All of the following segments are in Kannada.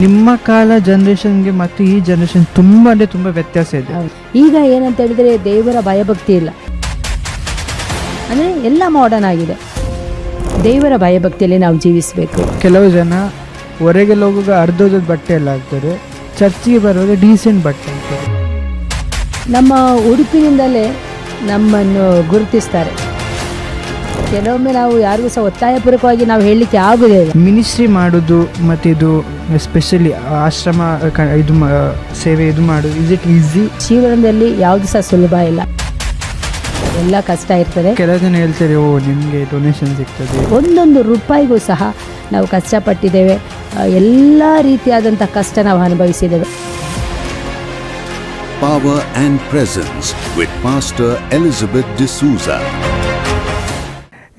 ನಿಮ್ಮ ಕಾಲ ಜನ್ರೇಷನ್ಗೆ ಮತ್ತು ಈ ಜನ್ರೇಷನ್ ತುಂಬ ಅಂದರೆ ತುಂಬ ವ್ಯತ್ಯಾಸ ಇದೆ. ಈಗ ಏನಂತ ಹೇಳಿದರೆ ದೇವರ ಭಯಭಕ್ತಿ ಇಲ್ಲ, ಅಂದರೆ ಎಲ್ಲ ಮಾಡರ್ನ್ ಆಗಿದೆ. ದೇವರ ಭಯಭಕ್ತಿಯಲ್ಲಿ ನಾವು ಜೀವಿಸಬೇಕು. ಕೆಲವು ಜನ ಹೊರಗೆ ಹೋಗುವಾಗ ಅರ್ಧೋದ ಬಟ್ಟೆ ಎಲ್ಲ ಹಾಕ್ತಾರೆ, ಚರ್ಚಿಗೆ ಬರುವಾಗ ಡೀಸೆಂಟ್ ಬಟ್ಟೆ ಹಾಕ್ತಾರೆ. ನಮ್ಮ ಉಡುಪಿನಿಂದಲೇ ನಮ್ಮನ್ನು ಗುರುತಿಸ್ತಾರೆ. ಕೆಲವೊಮ್ಮೆ ನಾವು ಯಾರಿಗೂ ಸಹ ಒತ್ತಾಯಪೂರ್ವಕವಾಗಿ ನಾವು ಹೇಳಲಿಕ್ಕೆ ಆಗುವುದಿಲ್ಲ. ಮಿನಿಸ್ಟ್ರಿ ಮಾಡೋದು ಮತ್ತು ಇದು ಎಸ್ಪೆಷಲಿ ಆಶ್ರಮ ಇದು ಸೇವೆ ಇದು ಮಾಡೋದು, ಇಸ್ ಇಟ್ ಈಸಿ? ಜೀವನದಲ್ಲಿ ಯಾವುದು ಸಹ ಸುಲಭ ಇಲ್ಲ, ಎಲ್ಲ ಕಷ್ಟ ಇರ್ತದೆ. ಕೆಲವು ಜನ ಹೇಳ್ತಾರೆ, ಓ ನಿಮಗೆ ಡೊನೇಷನ್ ಸಿಗ್ತದೆ. ಒಂದೊಂದು ರೂಪಾಯಿಗೂ ಸಹ ನಾವು ಕಷ್ಟಪಟ್ಟಿದ್ದೇವೆ, ಎಲ್ಲ ರೀತಿಯಾದಂಥ ಕಷ್ಟ ನಾವು ಅನುಭವಿಸಿದ್ದೇವೆ. Power and Presence with Pastor Elizabeth D'Souza.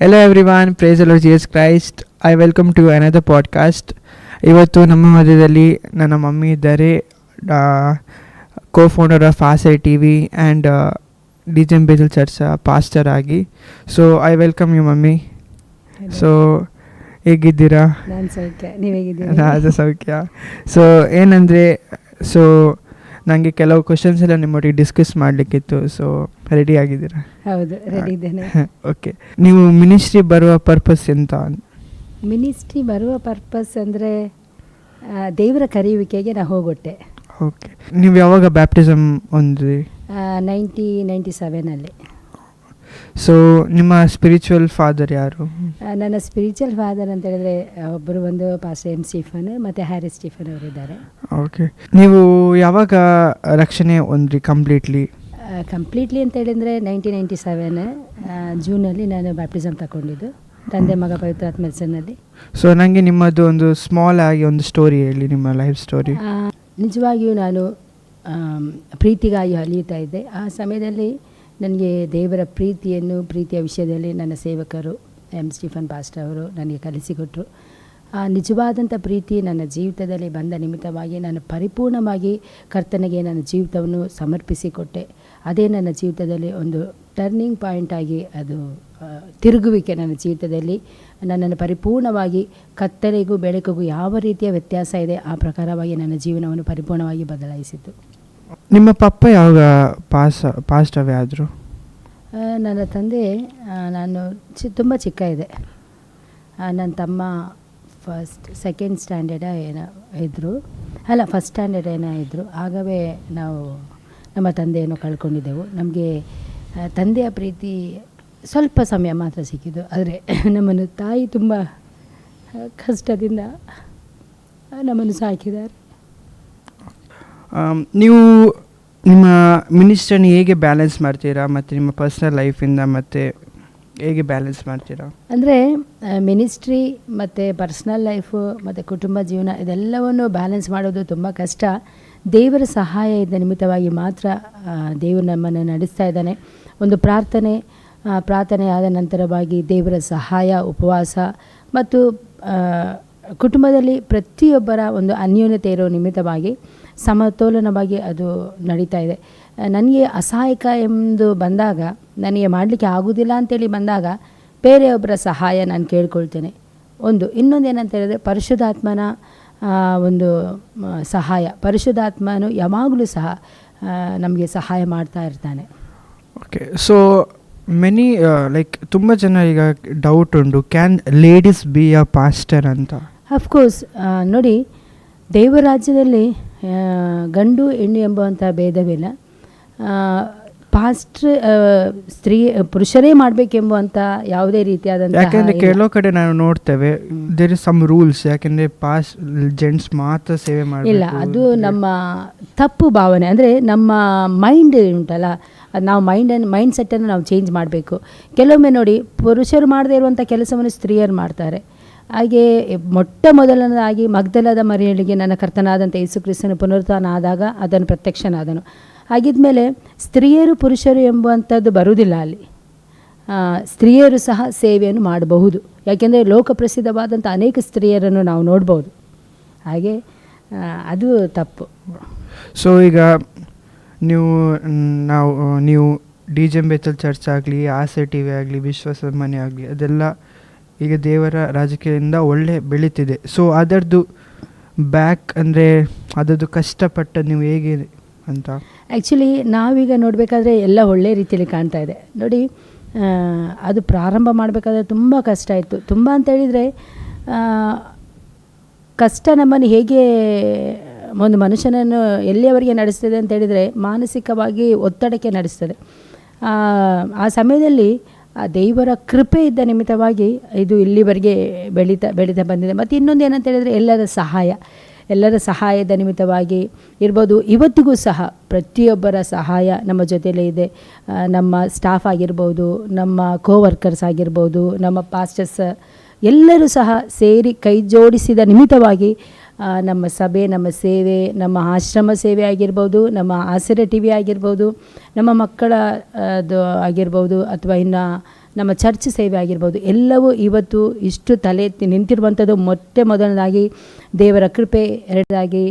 Hello everyone, praise the Lord Jesus Christ. I welcome to another podcast. ಇವತ್ತು ನಮ್ಮ ಮಧ್ಯದಲ್ಲಿ ನನ್ನ ಮಮ್ಮಿ ಇದ್ದಾರೆ, ಕೋ-ಫೌಂಡರ್ ಆಫ್ ಆಸೆ TV ಆ್ಯಂಡ್ ಡಿಜೆಮ್ ಬೇಜಲ್ ಚರ್ಚ್ ಪಾಸ್ಟರ್ ಆಗಿ. So I welcome you mummy. So ಹೇಗಿದ್ದೀರಾ? ನಾನು ಸೌಖ್ಯ, ನೀವು ಹೇಗಿದ್ದೀರಾ? ರಾಜ ಸೌಖ್ಯ. ಸೊ ಏನಂದರೆ, ಸೊ ನನಗೆ ಕೆಲವು ಕ್ವಶನ್ಸ್ ಎಲ್ಲ ನಿಮ್ಮೊಟ್ಟಿಗೆ ಡಿಸ್ಕಸ್ ಮಾಡಲಿಕ್ಕಿತ್ತು. ಸೊ ರೆಡಿ ಆಗಿದ್ದೀರಾ? ಹೌದು, ರೆಡಿ ಇದ್ದೇನೆ. ಓಕೆ, ನೀವು ಮಿನಿಸ್ಟ್ರಿ ಬರುವ ಪರ್ಪಸ್ ಎಂತ? ಮಿನಿಸ್ಟ್ರಿ ಬರುವ ಪರ್ಪಸ್ ಅಂದರೆ ದೇವರ ಕರೆಯುವಿಕೆಗೆ ನಾನು ಹೋಗೊಟ್ಟೆ. ಓಕೆ, ನೀವು ಯಾವಾಗ ಬ್ಯಾಪ್ಟಿಸಮ್ ಹೊಂದ್ರಿ? 1997 ಸೊ ನಿಮ್ಮ ಸ್ಪಿರಿಚುವಲ್ ಫಾದರ್ ಯಾರು? ನನ್ನ ಸ್ಪಿರಿಚುವಲ್ ಫಾದರ್ ಅಂತ ಹೇಳಿದ್ರೆ ಒಬ್ಬರು ಒಂದು ಪಾಸ್ಟರ್ ಎಂ ಸ್ಟೀಫನ್ ಮತ್ತು ಹ್ಯಾರಿಸ್ ಸ್ಟೀಫನ್ ಅವರಿದ್ದಾರೆ. ಓಕೆ, ನೀವು ಯಾವಾಗ ರಕ್ಷಣೆ ಹೊಂದ್ರಿ ಕಂಪ್ಲೀಟ್ಲಿ ಅಂತ ಹೇಳಿದರೆ 1997 ಜೂನಲ್ಲಿ ನಾನು ಬ್ಯಾಪ್ಟಿಸಮ್ ತಗೊಂಡಿದ್ದು, ತಂದೆ ಮಗ ಪವಿತ್ರಾತ್ಮ ಹೆಸರಿನಲ್ಲಿ. ಸೊ ನನಗೆ ನಿಮ್ಮದು ಒಂದು ಸ್ಮಾಲ್ ಆಗಿ ಒಂದು ಸ್ಟೋರಿ ಹೇಳಿ, ನಿಮ್ಮ ಲೈಫ್ ಸ್ಟೋರಿ. ನಿಜವಾಗಿಯೂ ನಾನು ಪ್ರೀತಿಗಾಗಿ ಅಲಿಯುತ್ತಾ ಇದ್ದೆ. ಆ ಸಮಯದಲ್ಲಿ ನನಗೆ ದೇವರ ಪ್ರೀತಿಯ ವಿಷಯದಲ್ಲಿ ನನ್ನ ಸೇವಕರು ಎಂ ಸ್ಟೀಫನ್ ಪಾಸ್ಟರ್ ಅವರು ನನಗೆ ಕಲಿಸಿಕೊಟ್ರು. ಆ ನಿಜವಾದಂಥ ಪ್ರೀತಿ ನನ್ನ ಜೀವಿತದಲ್ಲಿ ಬಂದ ನಿಮಿತ್ತವಾಗಿ ನಾನು ಪರಿಪೂರ್ಣವಾಗಿ ಕರ್ತನಿಗೆ ನನ್ನ ಜೀವಿತವನ್ನು ಸಮರ್ಪಿಸಿಕೊಟ್ಟೆ. ಅದೇ ನನ್ನ ಜೀವಿತದಲ್ಲಿ ಒಂದು ಟರ್ನಿಂಗ್ ಪಾಯಿಂಟ್ ಆಗಿ, ಅದು ತಿರುಗುವಿಕೆ ನನ್ನ ಜೀವಿತದಲ್ಲಿ ನನ್ನನ್ನು ಪರಿಪೂರ್ಣವಾಗಿ ಕತ್ತಲೆಗೂ ಬೆಳಕಿಗೂ ಯಾವ ರೀತಿಯ ವ್ಯತ್ಯಾಸ ಇದೆ ಆ ಪ್ರಕಾರವಾಗಿ ನನ್ನ ಜೀವನವನ್ನು ಪರಿಪೂರ್ಣವಾಗಿ ಬದಲಾಯಿಸಿತು. ನಿಮ್ಮ ಪಪ್ಪ ಯಾವಾಗ ಪಾಸ್ಟ್ ಅವೇ ಆದರು? ನನ್ನ ತಂದೆ, ನಾನು ತುಂಬ ಚಿಕ್ಕ ಇದೆ, ನನ್ನ ತಮ್ಮ ಸೆಕೆಂಡ್ ಸ್ಟ್ಯಾಂಡರ್ಡ್ ಫಸ್ಟ್ ಸ್ಟ್ಯಾಂಡರ್ಡ್ ಇದ್ದರು. ಆಗವೇ ನಾವು ನಮ್ಮ ತಂದೆಯನ್ನು ಕಳ್ಕೊಂಡಿದ್ದೆವು. ನಮಗೆ ತಂದೆಯ ಪ್ರೀತಿ ಸ್ವಲ್ಪ ಸಮಯ ಮಾತ್ರ ಸಿಕ್ಕಿದ್ದು, ಆದರೆ ನಮ್ಮನ್ನು ತಾಯಿ ತುಂಬ ಕಷ್ಟದಿಂದ ನಮ್ಮನ್ನು ಸಾಕಿದ್ದಾರೆ. ನೀವು ನಿಮ್ಮ ಮಿನಿಸ್ಟ್ರನ್ನ ಹೇಗೆ ಬ್ಯಾಲೆನ್ಸ್ ಮಾಡ್ತೀರಾ, ಮತ್ತು ನಿಮ್ಮ ಪರ್ಸ್ನಲ್ ಲೈಫಿಂದ ಮತ್ತು ಹೇಗೆ ಬ್ಯಾಲೆನ್ಸ್ ಮಾಡ್ತೀರಾ? ಅಂದರೆ ಮಿನಿಸ್ಟ್ರಿ ಮತ್ತು ಪರ್ಸ್ನಲ್ ಲೈಫು ಮತ್ತು ಕುಟುಂಬ ಜೀವನ ಇದೆಲ್ಲವನ್ನು ಬ್ಯಾಲೆನ್ಸ್ ಮಾಡೋದು ತುಂಬ ಕಷ್ಟ. ದೇವರ ಸಹಾಯ ಇದ್ದ ನಿಮಿತ್ತವಾಗಿ ಮಾತ್ರ ದೇವರು ನಮ್ಮನ್ನು ನಡೆಸ್ತಾ ಇದ್ದಾನೆ. ಒಂದು ಪ್ರಾರ್ಥನೆ ಆದ ನಂತರವಾಗಿ ದೇವರ ಸಹಾಯ, ಉಪವಾಸ ಮತ್ತು ಕುಟುಂಬದಲ್ಲಿ ಪ್ರತಿಯೊಬ್ಬರ ಒಂದು ಅನ್ಯೋನ್ಯತೆ ಇರೋ ನಿಮಿತ್ತವಾಗಿ ಸಮತೋಲನವಾಗಿ ಅದು ನಡೀತಾ ಇದೆ. ನನಗೆ ಅಸಹಾಯಕ ಎಂದು ಬಂದಾಗ, ನನಗೆ ಮಾಡಲಿಕ್ಕೆ ಆಗೋದಿಲ್ಲ ಅಂತೇಳಿ ಬಂದಾಗ ಬೇರೆಯೊಬ್ಬರ ಸಹಾಯ ನಾನು ಕೇಳ್ಕೊಳ್ತೇನೆ. ಇನ್ನೊಂದು ಏನಂತ ಹೇಳಿದ್ರೆ ಪರಿಶುದ್ಧಾತ್ಮನ ಒಂದು ಸಹಾಯ. ಪರಿಶುದ್ಧಾತ್ಮನು ಯಾವಾಗಲೂ ಸಹ ನಮಗೆ ಸಹಾಯ ಮಾಡ್ತಾ ಇರ್ತಾನೆ. ಓಕೆ, ಸೊ ಮೆನಿ ಲೈಕ್ ತುಂಬ ಜನ ಈಗ ಡೌಟ್ ಉಂಟು, can ladies be a pastor ಅಂತ? ಅಫ್ಕೋರ್ಸ್, ನೋಡಿ, ದೇವರ ರಾಜ್ಯದಲ್ಲಿ ಗಂಡು ಹೆಣ್ಣು ಎಂಬುವಂಥ ಭೇದವಿಲ್ಲ. ಪುರುಷರೇ ಮಾಡಬೇಕೆಂಬುವಂಥ ಯಾವುದೇ ರೀತಿಯಾದಂಥ, ಯಾಕೆಂದರೆ ಕೆಲವು ಕಡೆ ನಾವು ನೋಡ್ತೇವೆ ದೇರ್ ಇಸ್ ಸಮ್ ರೂಲ್ಸ್, ಯಾಕೆಂದರೆ ಜೆಂಟ್ಸ್ ಮಾತ್ರ ಸೇವೆ ಮಾಡಬೇಕು. ಇಲ್ಲ, ಅದು ನಮ್ಮ ತಪ್ಪು ಭಾವನೆ. ಅಂದರೆ ನಮ್ಮ ಮೈಂಡ್ ಉಂಟಲ್ಲ, ಅದು ನಾವು ಮೈಂಡ್ ಸೆಟ್ಟನ್ನು ನಾವು ಚೇಂಜ್ ಮಾಡಬೇಕು. ಕೆಲವೊಮ್ಮೆ ನೋಡಿ, ಪುರುಷರು ಮಾಡದೇ ಇರುವಂಥ ಕೆಲಸವನ್ನು ಸ್ತ್ರೀಯರು ಮಾಡ್ತಾರೆ. ಹಾಗೆ ಮೊಟ್ಟ ಮೊದಲನೇದಾಗಿ ಮಗ್ದಲದ ಮರಿಯಳಿಗೆ ನನ್ನ ಕರ್ತನಾದಂಥ ಯೇಸು ಕ್ರಿಸ್ತನ ಪುನರುತ್ಥಾನ ಆದಾಗ ಅದನ್ನು ಪ್ರತ್ಯಕ್ಷನಾದನು. ಹಾಗಿದ್ಮೇಲೆ ಸ್ತ್ರೀಯರು ಪುರುಷರು ಎಂಬುವಂಥದ್ದು ಬರುವುದಿಲ್ಲ ಅಲ್ಲಿ. ಸ್ತ್ರೀಯರು ಸಹ ಸೇವೆಯನ್ನು ಮಾಡಬಹುದು, ಯಾಕೆಂದರೆ ಲೋಕಪ್ರಸಿದ್ಧವಾದಂಥ ಅನೇಕ ಸ್ತ್ರೀಯರನ್ನು ನಾವು ನೋಡ್ಬೋದು. ಹಾಗೆ ಅದು ತಪ್ಪು. ಸೊ ಈಗ ನೀವು ಡಿಜೆಮ್ ಬೇಚಲ್ ಚರ್ಚ್ ಆಗಲಿ, ಆಸೆ TV ಆಗಲಿ, ವಿಶ್ವಾಸ ಮನೆ ಆಗಲಿ, ಅದೆಲ್ಲ ಈಗ ದೇವರ ರಾಜಕೀಯದಿಂದ ಒಳ್ಳೆ ಬೆಳೀತಿದೆ. ಸೊ ಅದರದ್ದು ಬ್ಯಾಕ್ ಅಂದರೆ ಅದರದ್ದು ಕಷ್ಟಪಟ್ಟದ್ದು ನೀವು ಹೇಗೆ ಅಂತ? ಆ್ಯಕ್ಚುಲಿ ನಾವೀಗ ನೋಡಬೇಕಾದ್ರೆ ಎಲ್ಲ ಒಳ್ಳೆ ರೀತಿಯಲ್ಲಿ ಕಾಣ್ತಾ ಇದೆ ನೋಡಿ. ಅದು ಪ್ರಾರಂಭ ಮಾಡಬೇಕಾದ್ರೆ ತುಂಬ ಕಷ್ಟ ಇತ್ತು. ತುಂಬ ಅಂತ ಹೇಳಿದರೆ ಕಷ್ಟ ನಮ್ಮನ್ನು ಹೇಗೆ ಒಂದು ಮನುಷ್ಯನನ್ನು ಎಲ್ಲಿಯವರೆಗೆ ನಡೆಸ್ತದೆ ಅಂತ ಹೇಳಿದರೆ ಮಾನಸಿಕವಾಗಿ ಒತ್ತಡಕ್ಕೆ ನಡೆಸ್ತದೆ. ಆ ಸಮಯದಲ್ಲಿ ಆ ದೇವರ ಕೃಪೆ ಇದ್ದ ನಿಮಿತ್ತವಾಗಿ ಇದು ಇಲ್ಲಿವರೆಗೆ ಬೆಳೀತಾ ಬಂದಿದೆ. ಮತ್ತು ಇನ್ನೊಂದು ಏನಂತ ಹೇಳಿದರೆ ಎಲ್ಲರ ಸಹಾಯದ ನಿಮಿತ್ತವಾಗಿ ಇರ್ಬೋದು. ಇವತ್ತಿಗೂ ಸಹ ಪ್ರತಿಯೊಬ್ಬರ ಸಹಾಯ ನಮ್ಮ ಜೊತೆಯಲ್ಲೇ ಇದೆ. ನಮ್ಮ ಸ್ಟಾಫ್ ಆಗಿರ್ಬೋದು, ನಮ್ಮ ಕೋವರ್ಕರ್ಸ್ ಆಗಿರ್ಬೋದು, ನಮ್ಮ ಪಾಸ್ಟರ್ಸ್ ಎಲ್ಲರೂ ಸಹ ಸೇರಿ ಕೈ ಜೋಡಿಸಿದ ನಿಮಿತ್ತವಾಗಿ ನಮ್ಮ ಸಭೆ, ನಮ್ಮ ಸೇವೆ, ನಮ್ಮ ಆಶ್ರಮ ಸೇವೆ ಆಗಿರ್ಬೋದು, ನಮ್ಮ ಆಸರೆ ಟಿ ವಿ ಆಗಿರ್ಬೋದು, ನಮ್ಮ ಮಕ್ಕಳ ಆಗಿರ್ಬೋದು, ಅಥವಾ ಇನ್ನು ನಮ್ಮ ಚರ್ಚ್ ಸೇವೆ ಆಗಿರ್ಬೋದು, ಎಲ್ಲವೂ ಇವತ್ತು ಇಷ್ಟು ತಲೆ ಎತ್ತಿ ನಿಂತಿರುವಂಥದ್ದು ಮೊದಲನೇದಾಗಿ ದೇವರ ಕೃಪೆ, ಎರಡನೇದಾಗಿ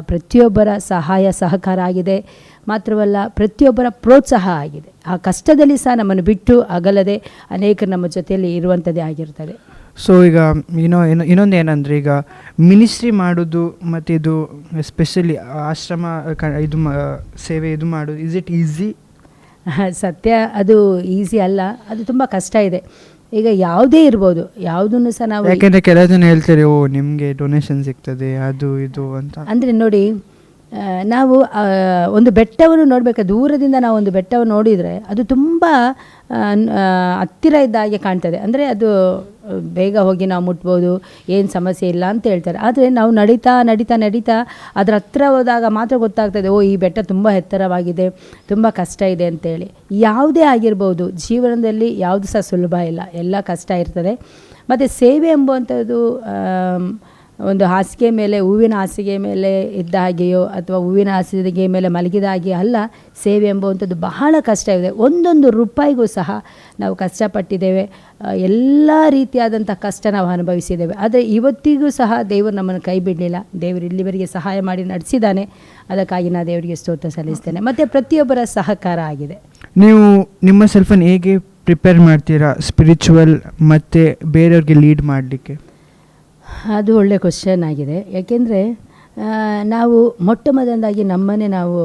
ಪ್ರತಿಯೊಬ್ಬರ ಸಹಾಯ ಸಹಕಾರ ಆಗಿದೆ. ಮಾತ್ರವಲ್ಲ ಪ್ರತಿಯೊಬ್ಬರ ಪ್ರೋತ್ಸಾಹ ಆಗಿದೆ. ಆ ಕಷ್ಟದಲ್ಲಿ ಸಹ ನಮ್ಮನ್ನು ಬಿಟ್ಟು ಅಗಲದೆ ಅನೇಕರು ನಮ್ಮ ಜೊತೆಯಲ್ಲಿ ಇರುವಂಥದ್ದೇ ಆಗಿರ್ತದೆ. ಸೊ ಈಗ ಇನ್ನೊಂದು ಏನಂದರೆ, ಈಗ ಮಿನಿಸ್ಟ್ರಿ ಮಾಡೋದು ಮತ್ತು ಇದು ಎಸ್ಪೆಷಲಿ ಆಶ್ರಮ ಇದು ಸೇವೆ ಇದು ಮಾಡೋದು, ಇಸ್ ಇಟ್ ಈಸಿ? ಸತ್ಯ, ಅದು ಈಸಿ ಅಲ್ಲ, ಅದು ತುಂಬ ಕಷ್ಟ ಇದೆ. ಈಗ ಯಾವುದೇ ಇರ್ಬೋದು, ಯಾವುದನ್ನು ಸಹ ನಾವು, ಯಾಕೆಂದರೆ ಕೆಲವು ಜನ ಹೇಳ್ತಾರೆ ನಿಮಗೆ ಡೊನೇಷನ್ ಸಿಗ್ತದೆ ಅದು ಇದು ಅಂತ. ಅಂದರೆ ನೋಡಿ, ನಾವು ಒಂದು ಬೆಟ್ಟವನ್ನು ನೋಡಬೇಕು, ದೂರದಿಂದ ನಾವು ಒಂದು ಬೆಟ್ಟವನ್ನು ನೋಡಿದರೆ ಅದು ತುಂಬ ಹತ್ತಿರ ಇದ್ದ ಹಾಗೆ ಕಾಣ್ತದೆ. ಅಂದರೆ ಅದು ಬೇಗ ಹೋಗಿ ನಾವು ಮುಟ್ಬೋದು, ಏನು ಸಮಸ್ಯೆ ಇಲ್ಲ ಅಂತ ಹೇಳ್ತಾರೆ. ಆದರೆ ನಾವು ನಡೀತಾ ಅದರ ಹತ್ರ ಹೋದಾಗ ಮಾತ್ರ ಗೊತ್ತಾಗ್ತದೆ, ಈ ಬೆಟ್ಟ ತುಂಬ ಎತ್ತರವಾಗಿದೆ, ತುಂಬ ಕಷ್ಟ ಇದೆ ಅಂತೇಳಿ. ಯಾವುದೇ ಆಗಿರ್ಬೋದು, ಜೀವನದಲ್ಲಿ ಯಾವುದು ಸಹ ಸುಲಭ ಇಲ್ಲ, ಎಲ್ಲ ಕಷ್ಟ ಇರ್ತದೆ. ಮತ್ತು ಸೇವೆ ಎಂಬುವಂಥದ್ದು ಒಂದು ಹಾಸಿಗೆ ಮೇಲೆ, ಹೂವಿನ ಹಾಸಿಗೆ ಮೇಲೆ ಇದ್ದ ಹಾಗೆಯೋ ಅಥವಾ ಹೂವಿನ ಹಾಸಿಗೆ ಮೇಲೆ ಮಲಗಿದ ಹಾಗೆ ಅಲ್ಲ. ಸೇವೆ ಎಂಬುವಂಥದ್ದು ಬಹಳ ಕಷ್ಟ ಇದೆ. ಒಂದೊಂದು ರೂಪಾಯಿಗೂ ಸಹ ನಾವು ಕಷ್ಟಪಟ್ಟಿದ್ದೇವೆ, ಎಲ್ಲ ರೀತಿಯಾದಂಥ ಕಷ್ಟ ನಾವು ಅನುಭವಿಸಿದ್ದೇವೆ. ಆದರೆ ಇವತ್ತಿಗೂ ಸಹ ದೇವರು ನಮ್ಮನ್ನು ಕೈ ಬಿಡಲಿಲ್ಲ. ದೇವರು ಇಲ್ಲಿವರೆಗೆ ಸಹಾಯ ಮಾಡಿ ನಡೆಸಿದ್ದಾನೆ. ಅದಕ್ಕಾಗಿ ನಾನು ದೇವರಿಗೆ ಸ್ತೋತ್ರ ಸಲ್ಲಿಸ್ತೇನೆ. ಮತ್ತು ಪ್ರತಿಯೊಬ್ಬರ ಸಹಕಾರ ಆಗಿದೆ. ನೀವು ನಿಮ್ಮ ಸೆಲ್ಫನ್ನು ಹೇಗೆ ಪ್ರಿಪೇರ್ ಮಾಡ್ತೀರಾ ಸ್ಪಿರಿಚುವಲ್ ಮತ್ತು ಬೇರೆಯವ್ರಿಗೆ ಲೀಡ್ ಮಾಡಲಿಕ್ಕೆ? ಅದು ಒಳ್ಳೆಯ ಕ್ವಶನ್ ಆಗಿದೆ. ಯಾಕೆಂದರೆ ನಾವು ಮೊದಲನೇದಾಗಿ ನಮ್ಮನ್ನೇ ನಾವು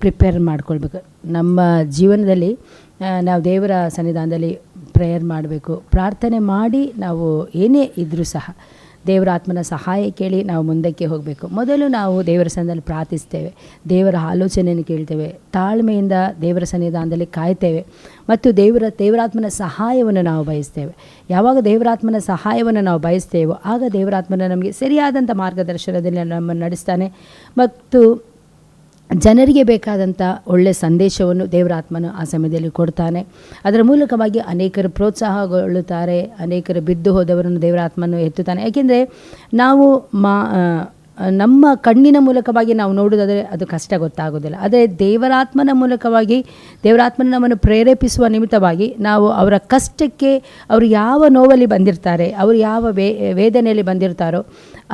ಪ್ರಿಪೇರ್ ಮಾಡ್ಕೊಳ್ಬೇಕು. ನಮ್ಮ ಜೀವನದಲ್ಲಿ ನಾವು ದೇವರ ಸನ್ನಿಧಾನದಲ್ಲಿ ಪ್ರೇಯರ್ ಮಾಡಬೇಕು. ಪ್ರಾರ್ಥನೆ ಮಾಡಿ ನಾವು ಏನೇ ಇದ್ದರೂ ಸಹ ದೇವರ ಆತ್ಮನ ಸಹಾಯ ಕೇಳಿ ನಾವು ಮುಂದಕ್ಕೆ ಹೋಗಬೇಕು. ಮೊದಲು ನಾವು ದೇವರ ಸನ್ನಿಧಾನದಲ್ಲಿ ಪ್ರಾರ್ಥಿಸ್ತೇವೆ, ದೇವರ ಆಲೋಚನೆಯನ್ನು ಕೇಳ್ತೇವೆ, ತಾಳ್ಮೆಯಿಂದ ದೇವರ ಸನ್ನಿಧಾನದಲ್ಲಿ ಕಾಯ್ತೇವೆ ಮತ್ತು ದೇವರಾತ್ಮನ ಸಹಾಯವನ್ನು ನಾವು ಬಯಸ್ತೇವೆ. ಯಾವಾಗ ದೇವರಾತ್ಮನ ಸಹಾಯವನ್ನು ನಾವು ಬಯಸ್ತೇವೋ ಆಗ ದೇವರಾತ್ಮನ ನಮಗೆ ಸರಿಯಾದಂಥ ಮಾರ್ಗದರ್ಶನದಲ್ಲಿ ನಮ್ಮನ್ನು ನಡೆಸ್ತಾನೆ ಮತ್ತು ಜನರಿಗೆ ಬೇಕಾದಂಥ ಒಳ್ಳೆಯ ಸಂದೇಶವನ್ನು ದೇವರಾತ್ಮನು ಆ ಸಮಯದಲ್ಲಿ ಕೊಡ್ತಾನೆ. ಅದರ ಮೂಲಕವಾಗಿ ಅನೇಕರು ಪ್ರೋತ್ಸಾಹಗೊಳ್ಳುತ್ತಾರೆ, ಅನೇಕರು ಬಿದ್ದು ಹೋದವರನ್ನು ದೇವರಾತ್ಮನು ಎತ್ತುತ್ತಾನೆ. ಏಕೆಂದರೆ ನಾವು ನಮ್ಮ ಕಣ್ಣಿನ ಮೂಲಕವಾಗಿ ನಾವು ನೋಡೋದಾದರೆ ಅದು ಕಷ್ಟ ಗೊತ್ತಾಗೋದಿಲ್ಲ. ಆದರೆ ದೇವರಾತ್ಮನ ಮೂಲಕವಾಗಿ ದೇವರಾತ್ಮನ ನಮ್ಮನ್ನು ಪ್ರೇರೇಪಿಸುವ ನಿಮಿತ್ತವಾಗಿ ನಾವು ಅವರ ಕಷ್ಟಕ್ಕೆ, ಅವರು ಯಾವ ನೋವಲ್ಲಿ ಬಂದಿರ್ತಾರೆ, ಅವರು ಯಾವ ವೇದನೆಯಲ್ಲಿ ಬಂದಿರ್ತಾರೋ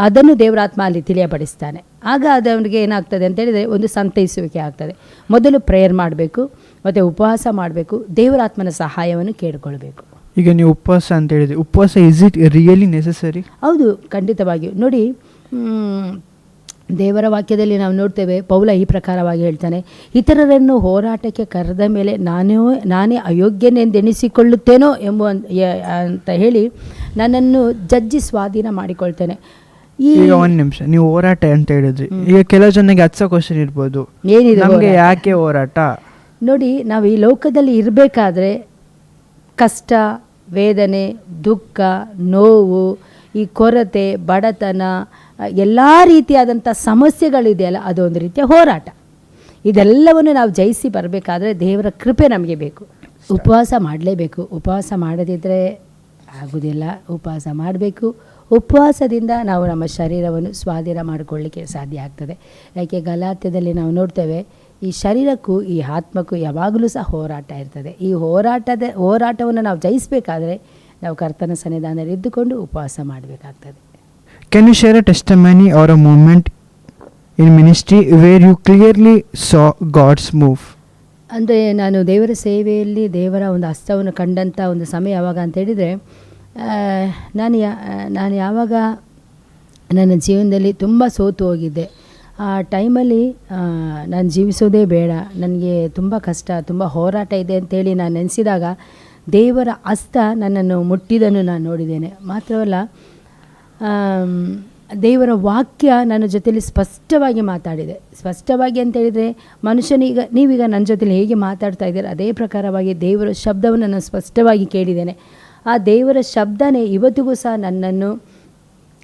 ಅದನ್ನು ದೇವರಾತ್ಮ ಅಲ್ಲಿ ತಿಳಿಯಪಡಿಸ್ತಾನೆ. ಆಗ ಅದವರಿಗೆ ಏನಾಗ್ತದೆ ಅಂತೇಳಿದರೆ ಒಂದು ಸಂತೈಸುವಿಕೆ ಆಗ್ತದೆ. ಮೊದಲು ಪ್ರೇಯರ್ ಮಾಡಬೇಕು ಮತ್ತು ಉಪವಾಸ ಮಾಡಬೇಕು, ದೇವರಾತ್ಮನ ಸಹಾಯವನ್ನು ಕೇಳಿಕೊಳ್ಬೇಕು. ಈಗ ನೀವು ಉಪವಾಸ ಅಂತ ಹೇಳಿದರೆ, ಉಪವಾಸ ಇಸ್ ಇಟ್ ರಿಯಲಿ ನೆಸಸರಿ? ಹೌದು, ಖಂಡಿತವಾಗಿಯೂ. ನೋಡಿ, ದೇವರ ವಾಕ್ಯದಲ್ಲಿ ನಾವು ನೋಡ್ತೇವೆ, ಪೌಲ ಈ ಪ್ರಕಾರವಾಗಿ ಹೇಳ್ತಾನೆ, ಇತರರನ್ನು ಹೋರಾಟಕ್ಕೆ ಕರೆದ ಮೇಲೆ ನಾನೇ ಅಯೋಗ್ಯನೆಂದೆಣಿಸಿಕೊಳ್ಳುತ್ತೇನೋ ಅಂತ ಹೇಳಿ ನನ್ನನ್ನು ಜಡ್ಜಿ ಸ್ವಾಧೀನ ಮಾಡಿಕೊಳ್ತೇನೆ. ಈಗ ಒಂದು ನಿಮಿಷ, ನೀವು ಹೋರಾಟ ಅಂತ ಹೇಳಿದ್ರಿ, ಈಗ ಕೆಲವು ಜನಕ್ಕೆ ಹಚ್ಚ ಕ್ವಶನ್ ಇರ್ಬೋದು, ಏನಿದೆ ಯಾಕೆ ಹೋರಾಟ? ನೋಡಿ, ನಾವು ಈ ಲೋಕದಲ್ಲಿ ಇರಬೇಕಾದ್ರೆ ಕಷ್ಟ, ವೇದನೆ, ದುಃಖ, ನೋವು, ಈ ಕೊರತೆ, ಬಡತನ, ಎಲ್ಲ ರೀತಿಯಾದಂಥ ಸಮಸ್ಯೆಗಳಿದೆಯಲ್ಲ, ಅದೊಂದು ರೀತಿಯ ಹೋರಾಟ. ಇದೆಲ್ಲವನ್ನು ನಾವು ಜಯಿಸಿ ಬರಬೇಕಾದ್ರೆ ದೇವರ ಕೃಪೆ ನಮಗೆ ಬೇಕು. ಉಪವಾಸ ಮಾಡಲೇಬೇಕು. ಉಪವಾಸ ಮಾಡದಿದ್ದರೆ ಆಗೋದಿಲ್ಲ. ಉಪವಾಸ ಮಾಡಬೇಕು. ಉಪವಾಸದಿಂದ ನಾವು ನಮ್ಮ ಶರೀರವನ್ನು ಸ್ವಾಧೀನ ಮಾಡಿಕೊಳ್ಳಲಿಕ್ಕೆ ಸಾಧ್ಯ ಆಗ್ತದೆ. ಯಾಕೆ ಗಲಾತ್ಯದಲ್ಲಿ ನಾವು ನೋಡ್ತೇವೆ, ಈ ಶರೀರಕ್ಕೂ ಈ ಆತ್ಮಕ್ಕೂ ಯಾವಾಗಲೂ ಸಹ ಹೋರಾಟ ಇರ್ತದೆ. ಈ ಹೋರಾಟವನ್ನು ನಾವು ಜಯಿಸಬೇಕಾದ್ರೆ ನಾವು ಕರ್ತನ ಸನ್ನಿಧಾನದಲ್ಲಿ ಇದ್ದುಕೊಂಡು ಉಪವಾಸ ಮಾಡಬೇಕಾಗ್ತದೆ. Can you share a testimony or a moment in ministry where you clearly saw God's move? ಅಂದರೆ ನಾನು ದೇವರ ಸೇವೆಯಲ್ಲಿ ದೇವರ ಒಂದು ಹಸ್ತವನ್ನು ಕಂಡಂಥ ಒಂದು ಸಮಯ ಯಾವಾಗ ಅಂತ ಹೇಳಿದರೆ, ನಾನು ಯಾವಾಗ ನನ್ನ ಜೀವನದಲ್ಲಿ ತುಂಬ ಸೋತು ಹೋಗಿದ್ದೆ. ಆ ಟೈಮಲ್ಲಿ ನಾನು ಜೀವಿಸೋದೇ ಬೇಡ, ನನಗೆ ತುಂಬ ಕಷ್ಟ, ತುಂಬ ಹೋರಾಟ ಇದೆ ಅಂತೇಳಿ ನಾನು ನೆನೆಸಿದಾಗ ದೇವರ ಹಸ್ತ ನನ್ನನ್ನು ಮುಟ್ಟಿದ್ದನ್ನು ನಾನು ನೋಡಿದ್ದೇನೆ. ಮಾತ್ರವಲ್ಲ, ದೇವರ ವಾಕ್ಯ ನನ್ನ ಜೊತೆಯಲ್ಲಿ ಸ್ಪಷ್ಟವಾಗಿ ಮಾತಾಡಿದೆ. ಸ್ಪಷ್ಟವಾಗಿ ಅಂತೇಳಿದರೆ ಮನುಷ್ಯನೀಗ ನೀವೀಗ ನನ್ನ ಜೊತೆಲಿ ಹೇಗೆ ಮಾತಾಡ್ತಾ ಇದ್ದೀರ ಅದೇ ಪ್ರಕಾರವಾಗಿ ದೇವರ ಶಬ್ದವನ್ನು ನಾನು ಸ್ಪಷ್ಟವಾಗಿ ಕೇಳಿದ್ದೇನೆ. ಆ ದೇವರ ಶಬ್ದನೇ ಇವತ್ತಿಗೂ ಸಹ ನನ್ನನ್ನು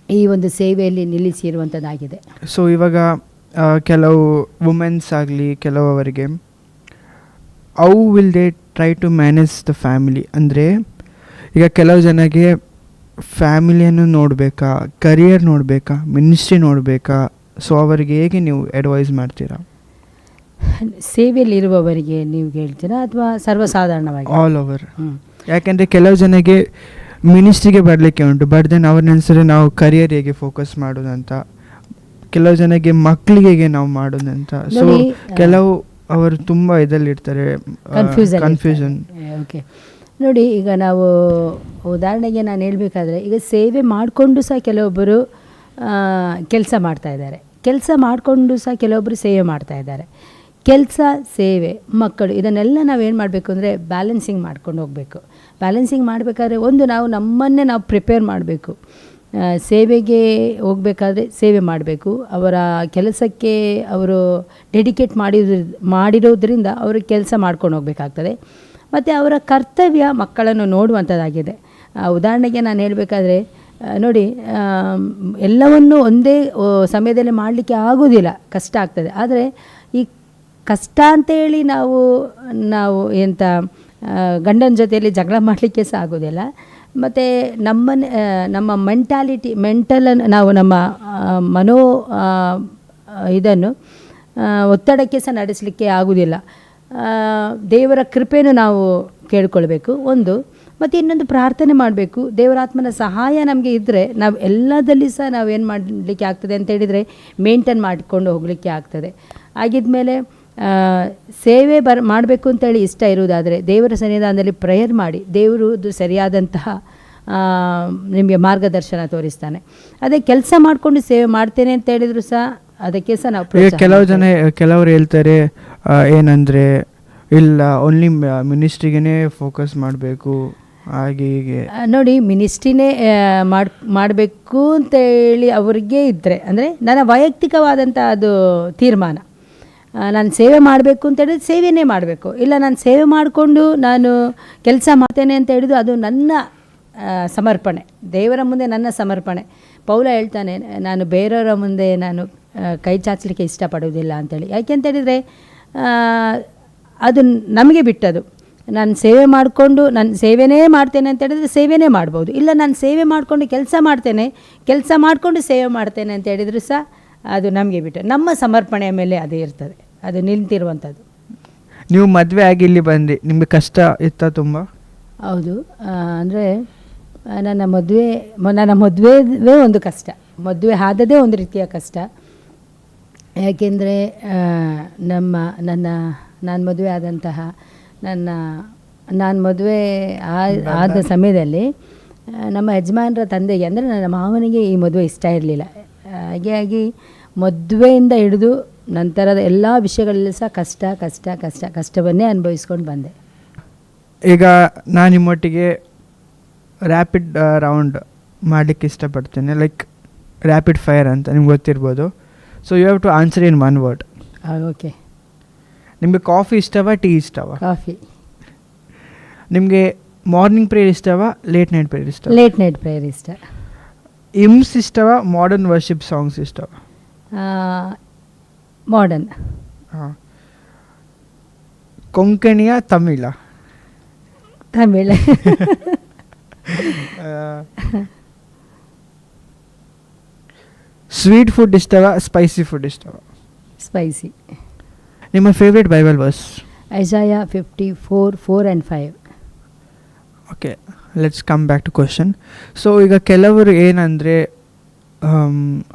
ಈ ಒಂದು ಸೇವೆಯಲ್ಲಿ ನಿಲ್ಲಿಸಿರುವಂಥದ್ದಾಗಿದೆ. ಸೊ ಇವಾಗ ಕೆಲವು ವುಮೆನ್ಸ್ ಆಗಲಿ ಕೆಲವರಿಗೆ how will they try to manage the family? ಅಂದರೆ ಈಗ ಕೆಲವು ಜನಕ್ಕೆ ಫ್ಯಾಮಿಲಿಯನ್ನು ನೋಡಬೇಕಾ, ಕರಿಯರ್ ನೋಡಬೇಕಾ, ಮಿನಿಸ್ಟ್ರಿ ನೋಡಬೇಕಾ? ಸೊ ಅವರಿಗೆ ಹೇಗೆ ನೀವು ಅಡ್ವೈಸ್ ಮಾಡ್ತೀರಾ? ಸೇವೆಯಲ್ಲಿರುವವರಿಗೆ ನೀವು ಹೇಳ್ತೀರಾ ಅಥವಾ ಸರ್ವಸಾಧಾರಣವಾಗಿ? All over. ಯಾಕೆಂದರೆ ಕೆಲವು ಜನಕ್ಕೆ ಮಿನಿಸ್ಟ್ರಿಗೆ ಬರಲಿಕ್ಕೆ ಉಂಟು, ಬಟ್ ದೆನ್ ಅವ್ರ ನೆನೆಸಿದ್ರೆ ನಾವು ಕರಿಯರ್ ಹೇಗೆ ಫೋಕಸ್ ಮಾಡೋದಂತ, ಕೆಲವು ಜನಕ್ಕೆ ಮಕ್ಕಳಿಗೆ ಹೇಗೆ ನಾವು ಮಾಡೋದಂತ. ಸೊ ಕೆಲವು ಅವರು ತುಂಬ ಇದರಲ್ಲಿರ್ತಾರೆ, ಕನ್ಫ್ಯೂಷನ್. ಓಕೆ, ನೋಡಿ, ಈಗ ನಾವು ಉದಾಹರಣೆಗೆ ನಾನು ಹೇಳಬೇಕಾದ್ರೆ, ಈಗ ಸೇವೆ ಮಾಡಿಕೊಂಡು ಸಹ ಕೆಲವೊಬ್ಬರು ಕೆಲಸ ಮಾಡ್ತಾಯಿದ್ದಾರೆ, ಕೆಲಸ ಮಾಡಿಕೊಂಡು ಸಹ ಕೆಲವೊಬ್ಬರು ಸೇವೆ ಮಾಡ್ತಾಯಿದ್ದಾರೆ. ಕೆಲಸ, ಸೇವೆ, ಮಕ್ಕಳು, ಇದನ್ನೆಲ್ಲ ನಾವೇನು ಮಾಡಬೇಕು ಅಂದರೆ ಬ್ಯಾಲೆನ್ಸಿಂಗ್ ಮಾಡ್ಕೊಂಡು ಹೋಗಬೇಕು. ಬ್ಯಾಲೆನ್ಸಿಂಗ್ ಮಾಡಬೇಕಾದ್ರೆ ಒಂದು ನಾವು ನಮ್ಮನ್ನೇ ನಾವು ಪ್ರಿಪೇರ್ ಮಾಡಬೇಕು. ಸೇವೆಗೆ ಹೋಗಬೇಕಾದ್ರೆ ಸೇವೆ ಮಾಡಬೇಕು. ಅವರ ಕೆಲಸಕ್ಕೆ ಅವರು ಡೆಡಿಕೇಟ್ ಮಾಡಿರೋದ್ರಿಂದ ಅವರು ಕೆಲಸ ಮಾಡ್ಕೊಂಡು ಹೋಗಬೇಕಾಗ್ತದೆ. ಮತ್ತು ಅವರ ಕರ್ತವ್ಯ ಮಕ್ಕಳನ್ನು ನೋಡುವಂಥದ್ದಾಗಿದೆ. ಉದಾಹರಣೆಗೆ ನಾನು ಹೇಳಬೇಕಾದ್ರೆ, ನೋಡಿ, ಎಲ್ಲವನ್ನೂ ಒಂದೇ ಸಮಯದಲ್ಲಿ ಮಾಡಲಿಕ್ಕೆ ಆಗೋದಿಲ್ಲ, ಕಷ್ಟ ಆಗ್ತದೆ. ಆದರೆ ಈ ಕಷ್ಟ ಅಂತೇಳಿ ನಾವು ಎಂಥ ಗಂಡನ ಜೊತೆಯಲ್ಲಿ ಜಗಳ ಮಾಡಲಿಕ್ಕೆ ಸಹ ಆಗೋದಿಲ್ಲ. ಮತ್ತು ನಮ್ಮ ಮೆಂಟಲನ್ನು ನಾವು ನಮ್ಮ ಇದನ್ನು ಒತ್ತಡಕ್ಕೆ ಸಹ ನಡೆಸಲಿಕ್ಕೆ ಆಗೋದಿಲ್ಲ. ದೇವರ ಕೃಪೆಯನ್ನು ನಾವು ಕೇಳ್ಕೊಳ್ಬೇಕು ಒಂದು. ಮತ್ತು ಇನ್ನೊಂದು ಪ್ರಾರ್ಥನೆ ಮಾಡಬೇಕು. ದೇವರಾತ್ಮನ ಸಹಾಯ ನಮಗೆ ಇದ್ದರೆ ನಾವು ಎಲ್ಲದಲ್ಲಿ ಸಹ ನಾವೇನು ಮಾಡಲಿಕ್ಕೆ ಆಗ್ತದೆ ಅಂತ ಹೇಳಿದರೆ ಮೇಂಟೈನ್ ಮಾಡಿಕೊಂಡು ಹೋಗಲಿಕ್ಕೆ ಆಗ್ತದೆ. ಆಗಿದ್ಮೇಲೆ ಸೇವೆ ಮಾಡಬೇಕು ಅಂತೇಳಿ ಇಷ್ಟ ಇರುವುದಾದರೆ ದೇವರ ಸನ್ನಿಧಾನದಲ್ಲಿ ಪ್ರೇಯರ್ ಮಾಡಿ, ದೇವರದು ಸರಿಯಾದಂತಹ ನಿಮಗೆ ಮಾರ್ಗದರ್ಶನ ತೋರಿಸ್ತಾನೆ. ಅದೇ ಕೆಲಸ ಮಾಡಿಕೊಂಡು ಸೇವೆ ಮಾಡ್ತೇನೆ ಅಂತ ಹೇಳಿದ್ರು ಸಹ ಅದಕ್ಕೆ ಸಹ ನಾವು ಕೆಲವರು ಹೇಳ್ತಾರೆ ಏನಂದರೆ ಇಲ್ಲ ಓನ್ಲಿ ಮಿನಿಸ್ಟ್ರಿಗೇ ಫೋಕಸ್ ಮಾಡಬೇಕು ಹಾಗೆ ಹೀಗೆ. ನೋಡಿ, ಮಿನಿಸ್ಟ್ರಿನೇ ಮಾಡಬೇಕು ಅಂತೇಳಿ ಅವ್ರಿಗೆ ಇದ್ದರೆ, ಅಂದರೆ ನನ್ನ ವೈಯಕ್ತಿಕವಾದಂಥ ಅದು ತೀರ್ಮಾನ. ನಾನು ಸೇವೆ ಮಾಡಬೇಕು ಅಂತ ಹೇಳಿದ್ರೆ ಸೇವೆಯೇ ಮಾಡಬೇಕು. ಇಲ್ಲ, ನಾನು ಸೇವೆ ಮಾಡಿಕೊಂಡು ನಾನು ಕೆಲಸ ಮಾಡ್ತೇನೆ ಅಂತ ಹೇಳಿದ್ದು ಅದು ನನ್ನ ಸಮರ್ಪಣೆ, ದೇವರ ಮುಂದೆ ನನ್ನ ಸಮರ್ಪಣೆ. ಪೌಲ ಹೇಳ್ತಾನೆ, ನಾನು ಬೇರೆಯವರ ಮುಂದೆ ನಾನು ಕೈ ಚಾಚಲಿಕ್ಕೆ ಇಷ್ಟಪಡುವುದಿಲ್ಲ ಅಂತೇಳಿ. ಯಾಕೆ ಅಂತ ಹೇಳಿದರೆ ಅದು ನಮಗೆ ಬಿಟ್ಟದು. ನಾನು ಸೇವೆ ಮಾಡಿಕೊಂಡು ನಾನು ಸೇವೆನೇ ಮಾಡ್ತೇನೆ ಅಂತ ಹೇಳಿದರೆ ಸೇವೆನೇ ಮಾಡ್ಬೋದು. ಇಲ್ಲ, ನಾನು ಸೇವೆ ಮಾಡಿಕೊಂಡು ಕೆಲಸ ಮಾಡ್ತೇನೆ, ಕೆಲಸ ಮಾಡಿಕೊಂಡು ಸೇವೆ ಮಾಡ್ತೇನೆ ಅಂತ ಹೇಳಿದರೂ ಸಹ ಅದು ನಮಗೆ ಬಿಟ್ಟು, ನಮ್ಮ ಸಮರ್ಪಣೆಯ ಮೇಲೆ ಅದೇ ಇರ್ತದೆ, ಅದು ನಿಂತಿರುವಂಥದ್ದು. ನೀವು ಮದುವೆ ಆಗಿ ಇಲ್ಲಿ ಬಂದು ನಿಮಗೆ ಕಷ್ಟ ಇತ್ತಾ ತುಂಬ? ಹೌದು, ಅಂದರೆ ನನ್ನ ಮದುವೆ ಒಂದು ಕಷ್ಟ, ಮದುವೆ ಆದದೇ ಒಂದು ರೀತಿಯ ಕಷ್ಟ. ಯಾಕೆಂದರೆ ನಾನು ಮದುವೆ ಆದಂತಹ ನಾನು ಮದುವೆ ಆದ ಸಮಯದಲ್ಲಿ ನಮ್ಮ ಯಜಮಾನರ ತಂದೆಗೆ, ಅಂದರೆ ನನ್ನ ಮಾವನಿಗೆ ಈ ಮದುವೆ ಇಷ್ಟ ಇರಲಿಲ್ಲ. ಹಾಗಾಗಿ ಮದುವೆಯಿಂದ ಹಿಡಿದು ನಂತರದ ಎಲ್ಲ ವಿಷಯಗಳಲ್ಲಿ ಸಹ ಕಷ್ಟವನ್ನೇ ಅನುಭವಿಸ್ಕೊಂಡು ಬಂದೆ. ಈಗ ನಾನು ನಿಮ್ಮೊಟ್ಟಿಗೆ ರ್ಯಾಪಿಡ್ ರೌಂಡ್ ಮಾಡಲಿಕ್ಕೆ ಇಷ್ಟಪಡ್ತೇನೆ, ಲೈಕ್ ರ್ಯಾಪಿಡ್ ಫೈರ್ ಅಂತ ನಿಮ್ಗೆ ಗೊತ್ತಿರ್ಬೋದು. So you have to answer in one word. Okay. ನಿಮಗೆ ಕಾಫಿ ಇಷ್ಟವಾ, ಟೀ ಇಷ್ಟವಾ? ಕಾಫಿ. ನಿಮಗೆ ಮಾರ್ನಿಂಗ್ ಪ್ರೇಯರ್ ಇಷ್ಟವಾ, ಲೇಟ್ ನೈಟ್ ಪ್ರೇಯರ್ ಇಷ್ಟ? ಲೇಟ್ ನೈಟ್ ಪ್ರೇಯರ್ ಇಷ್ಟ. ಇಮ್ಸ್ ಇಷ್ಟವಾ, ಮಾಡರ್ನ್ ವರ್ಷಿಪ್ ಸಾಂಗ್ಸ್ ಇಷ್ಟವಾ? ಮಾಡರ್ನ್. ಹಾಂ. ಕೊಂಕಣಿಯ ತಮಿಳ? ತಮಿಳ್. ಸ್ವೀಟ್ ಫುಡ್ ಇಷ್ಟವಾ, ಸ್ಪೈಸಿ ಫುಡ್ ಇಷ್ಟವಾ? ಸ್ಪೈಸಿ. ನಿಮ್ಮ favourite Bible verse? Isaiah 54:4 and 5. Okay, let's come back to question. So ಈಗ ಕೆಲವರು ಏನಂದರೆ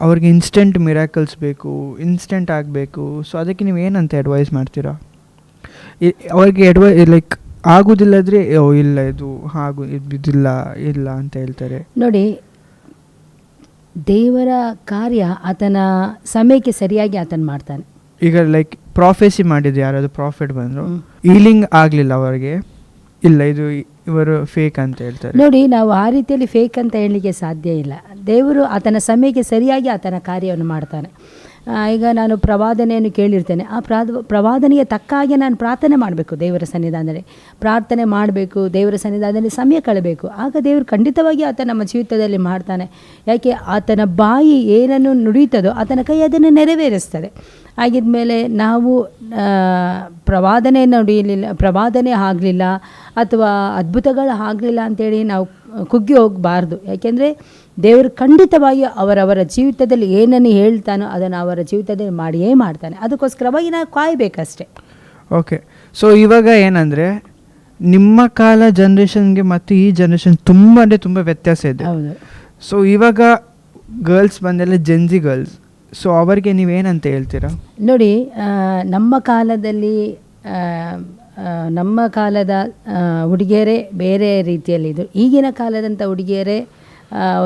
ಅವ್ರಿಗೆ ಇನ್ಸ್ಟೆಂಟ್ ಮಿರಾಕಲ್ಸ್ ಬೇಕು, ಇನ್ಸ್ಟೆಂಟ್ ಆಗಬೇಕು. ಸೊ ಅದಕ್ಕೆ ನೀವು ಏನಂತ ಅಡ್ವೈಸ್ ಮಾಡ್ತೀರಾ? ಅವ್ರಿಗೆ ಲೈಕ್ ಆಗೋದಿಲ್ಲದ್ರೆ ಇಲ್ಲ ಇದು ಇದಿಲ್ಲ ಇಲ್ಲ ಅಂತ ಹೇಳ್ತಾರೆ. ನೋಡಿ, ದೇವರ ಕಾರ್ಯ ಆತನ ಸಮಯಕ್ಕೆ ಸರಿಯಾಗಿ ಆತನ ಮಾಡ್ತಾನೆ. ಈಗ ಲೈಕ್ ಪ್ರಾಫೆಸಿ ಮಾಡಿದ್ರು, ಯಾರಾದ್ರು ಪ್ರಾಫಿಟ್ ಬಂದರು, ಈಲಿಂಗ್ ಆಗಲಿಲ್ಲ ಅವರಿಗೆ, ಇಲ್ಲ ಇದು ಇವರು ಫೇಕ್ ಅಂತ ಹೇಳ್ತಾರೆ. ನೋಡಿ, ನಾವು ಆ ರೀತಿಯಲ್ಲಿ ಫೇಕ್ ಅಂತ ಹೇಳಲಿಕ್ಕೆ ಸಾಧ್ಯ ಇಲ್ಲ. ದೇವರು ಆತನ ಸಮಯಕ್ಕೆ ಸರಿಯಾಗಿ ಆತನ ಕಾರ್ಯವನ್ನು ಮಾಡ್ತಾನೆ. ಈಗ ನಾನು ಪ್ರವಾದನೆಯನ್ನು ಕೇಳಿರ್ತೇನೆ, ಆ ಪ್ರವಾದನೆಗೆ ತಕ್ಕ ಹಾಗೆ ನಾನು ಪ್ರಾರ್ಥನೆ ಮಾಡಬೇಕು. ದೇವರ ಸನ್ನಿಧಾನದಲ್ಲಿ ಪ್ರಾರ್ಥನೆ ಮಾಡಬೇಕು, ದೇವರ ಸನ್ನಿಧಾನದಲ್ಲಿ ಸಮಯ ಕಳಬೇಕು. ಆಗ ದೇವರು ಖಂಡಿತವಾಗಿ ಆತ ನಮ್ಮ ಜೀವಿತದಲ್ಲಿ ಮಾಡ್ತಾನೆ. ಯಾಕೆ, ಆತನ ಬಾಯಿ ಏನನ್ನು ನುಡಿಯುತ್ತದೋ ಆತನ ಕೈ ಅದನ್ನು ನೆರವೇರಿಸ್ತದೆ. ಆಗಿದ್ಮೇಲೆ ನಾವು ಪ್ರವಾದನೆ ನುಡಿಯಲಿಲ್ಲ, ಪ್ರವಾದನೆ ಆಗಲಿಲ್ಲ ಅಥವಾ ಅದ್ಭುತಗಳು ಆಗಲಿಲ್ಲ ಅಂಥೇಳಿ ನಾವು ಕುಗ್ಗಿ ಹೋಗಬಾರ್ದು. ಯಾಕೆಂದರೆ ದೇವರು ಖಂಡಿತವಾಗಿ ಅವರವರ ಜೀವಿತದಲ್ಲಿ ಏನನ್ನು ಹೇಳ್ತಾನೋ ಅದನ್ನು ಅವರ ಜೀವಿತದಲ್ಲಿ ಮಾಡಿಯೇ ಮಾಡ್ತಾನೆ. ಅದಕ್ಕೋಸ್ಕರವಾಗಿ ನಾವು ಕಾಯಬೇಕಷ್ಟೆ. ಓಕೆ, ಸೊ ಇವಾಗ ಏನಂದರೆ ನಿಮ್ಮ ಕಾಲ ಜನ್ರೇಷನ್ಗೆ ಮತ್ತು ಈ ಜನ್ರೇಷನ್ ತುಂಬ ಅಂದರೆ ತುಂಬ ವ್ಯತ್ಯಾಸ ಇದೆ. ಹೌದು. ಸೊ ಇವಾಗ ಗರ್ಲ್ಸ್ ಬಂದೆಲ್ಲ ಜೆನ್ಜಿ ಗರ್ಲ್ಸ್, ಸೊ ಅವರಿಗೆ ನೀವೇನಂತ ಹೇಳ್ತೀರಾ? ನೋಡಿ, ನಮ್ಮ ಕಾಲದಲ್ಲಿ ನಮ್ಮ ಕಾಲದ ಹುಡುಗಿಯರೇ ಬೇರೆ ರೀತಿಯಲ್ಲಿದ್ದು, ಈಗಿನ ಕಾಲದಂಥ ಹುಡುಗಿಯರೇ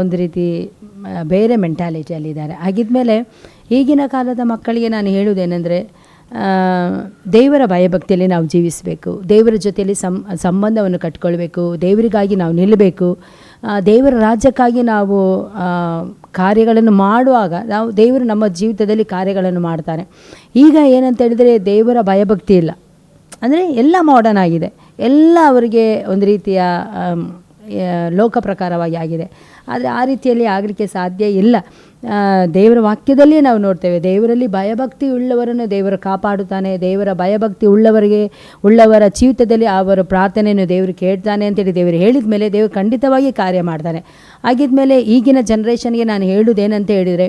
ಒಂದು ರೀತಿ ಬೇರೆ ಮೆಂಟ್ಯಾಲಿಟಿಯಲ್ಲಿದ್ದಾರೆ. ಹಾಗಿದ್ಮೇಲೆ ಈಗಿನ ಕಾಲದ ಮಕ್ಕಳಿಗೆ ನಾನು ಹೇಳುವುದೇನೆಂದರೆ, ದೇವರ ಭಯಭಕ್ತಿಯಲ್ಲಿ ನಾವು ಜೀವಿಸಬೇಕು, ದೇವರ ಜೊತೆಯಲ್ಲಿ ಸಂಬಂಧವನ್ನು ಕಟ್ಕೊಳ್ಬೇಕು, ದೇವರಿಗಾಗಿ ನಾವು ನಿಲ್ಲಬೇಕು, ದೇವರ ರಾಜ್ಯಕ್ಕಾಗಿ ನಾವು ಕಾರ್ಯಗಳನ್ನು ಮಾಡುವಾಗ ದೇವರು ನಮ್ಮ ಜೀವಿತದಲ್ಲಿ ಕಾರ್ಯಗಳನ್ನು ಮಾಡ್ತಾನೆ. ಈಗ ಏನಂತ ಹೇಳಿದರೆ ದೇವರ ಭಯಭಕ್ತಿ ಇಲ್ಲ, ಅಂದರೆ ಎಲ್ಲ ಮಾಡರ್ನ್ ಆಗಿದೆ, ಎಲ್ಲ ಅವರಿಗೆ ಒಂದು ರೀತಿಯ ಲೋಕ ಪ್ರಕಾರವಾಗಿ ಆಗಿದೆ. ಆದರೆ ಆ ರೀತಿಯಲ್ಲಿ ಆಗಲಿಕ್ಕೆ ಸಾಧ್ಯ ಇಲ್ಲ. ದೇವರ ವಾಕ್ಯದಲ್ಲಿಯೇ ನಾವು ನೋಡ್ತೇವೆ, ದೇವರಲ್ಲಿ ಭಯಭಕ್ತಿ ಉಳ್ಳವರನ್ನು ದೇವರು ಕಾಪಾಡುತ್ತಾನೆ, ದೇವರ ಭಯಭಕ್ತಿ ಉಳ್ಳವರ ಜೀವಿತದಲ್ಲಿ ಅವರ ಪ್ರಾರ್ಥನೆಯನ್ನು ದೇವರು ಕೇಳ್ತಾನೆ ಅಂತೇಳಿ ದೇವರು ಹೇಳಿದ ಮೇಲೆ ದೇವರು ಖಂಡಿತವಾಗಿ ಕಾರ್ಯ ಮಾಡ್ತಾನೆ. ಆಗಿದ್ಮೇಲೆ ಈಗಿನ ಜನ್ರೇಷನ್ಗೆ ನಾನು ಹೇಳುವುದೇನಂತ ಹೇಳಿದರೆ,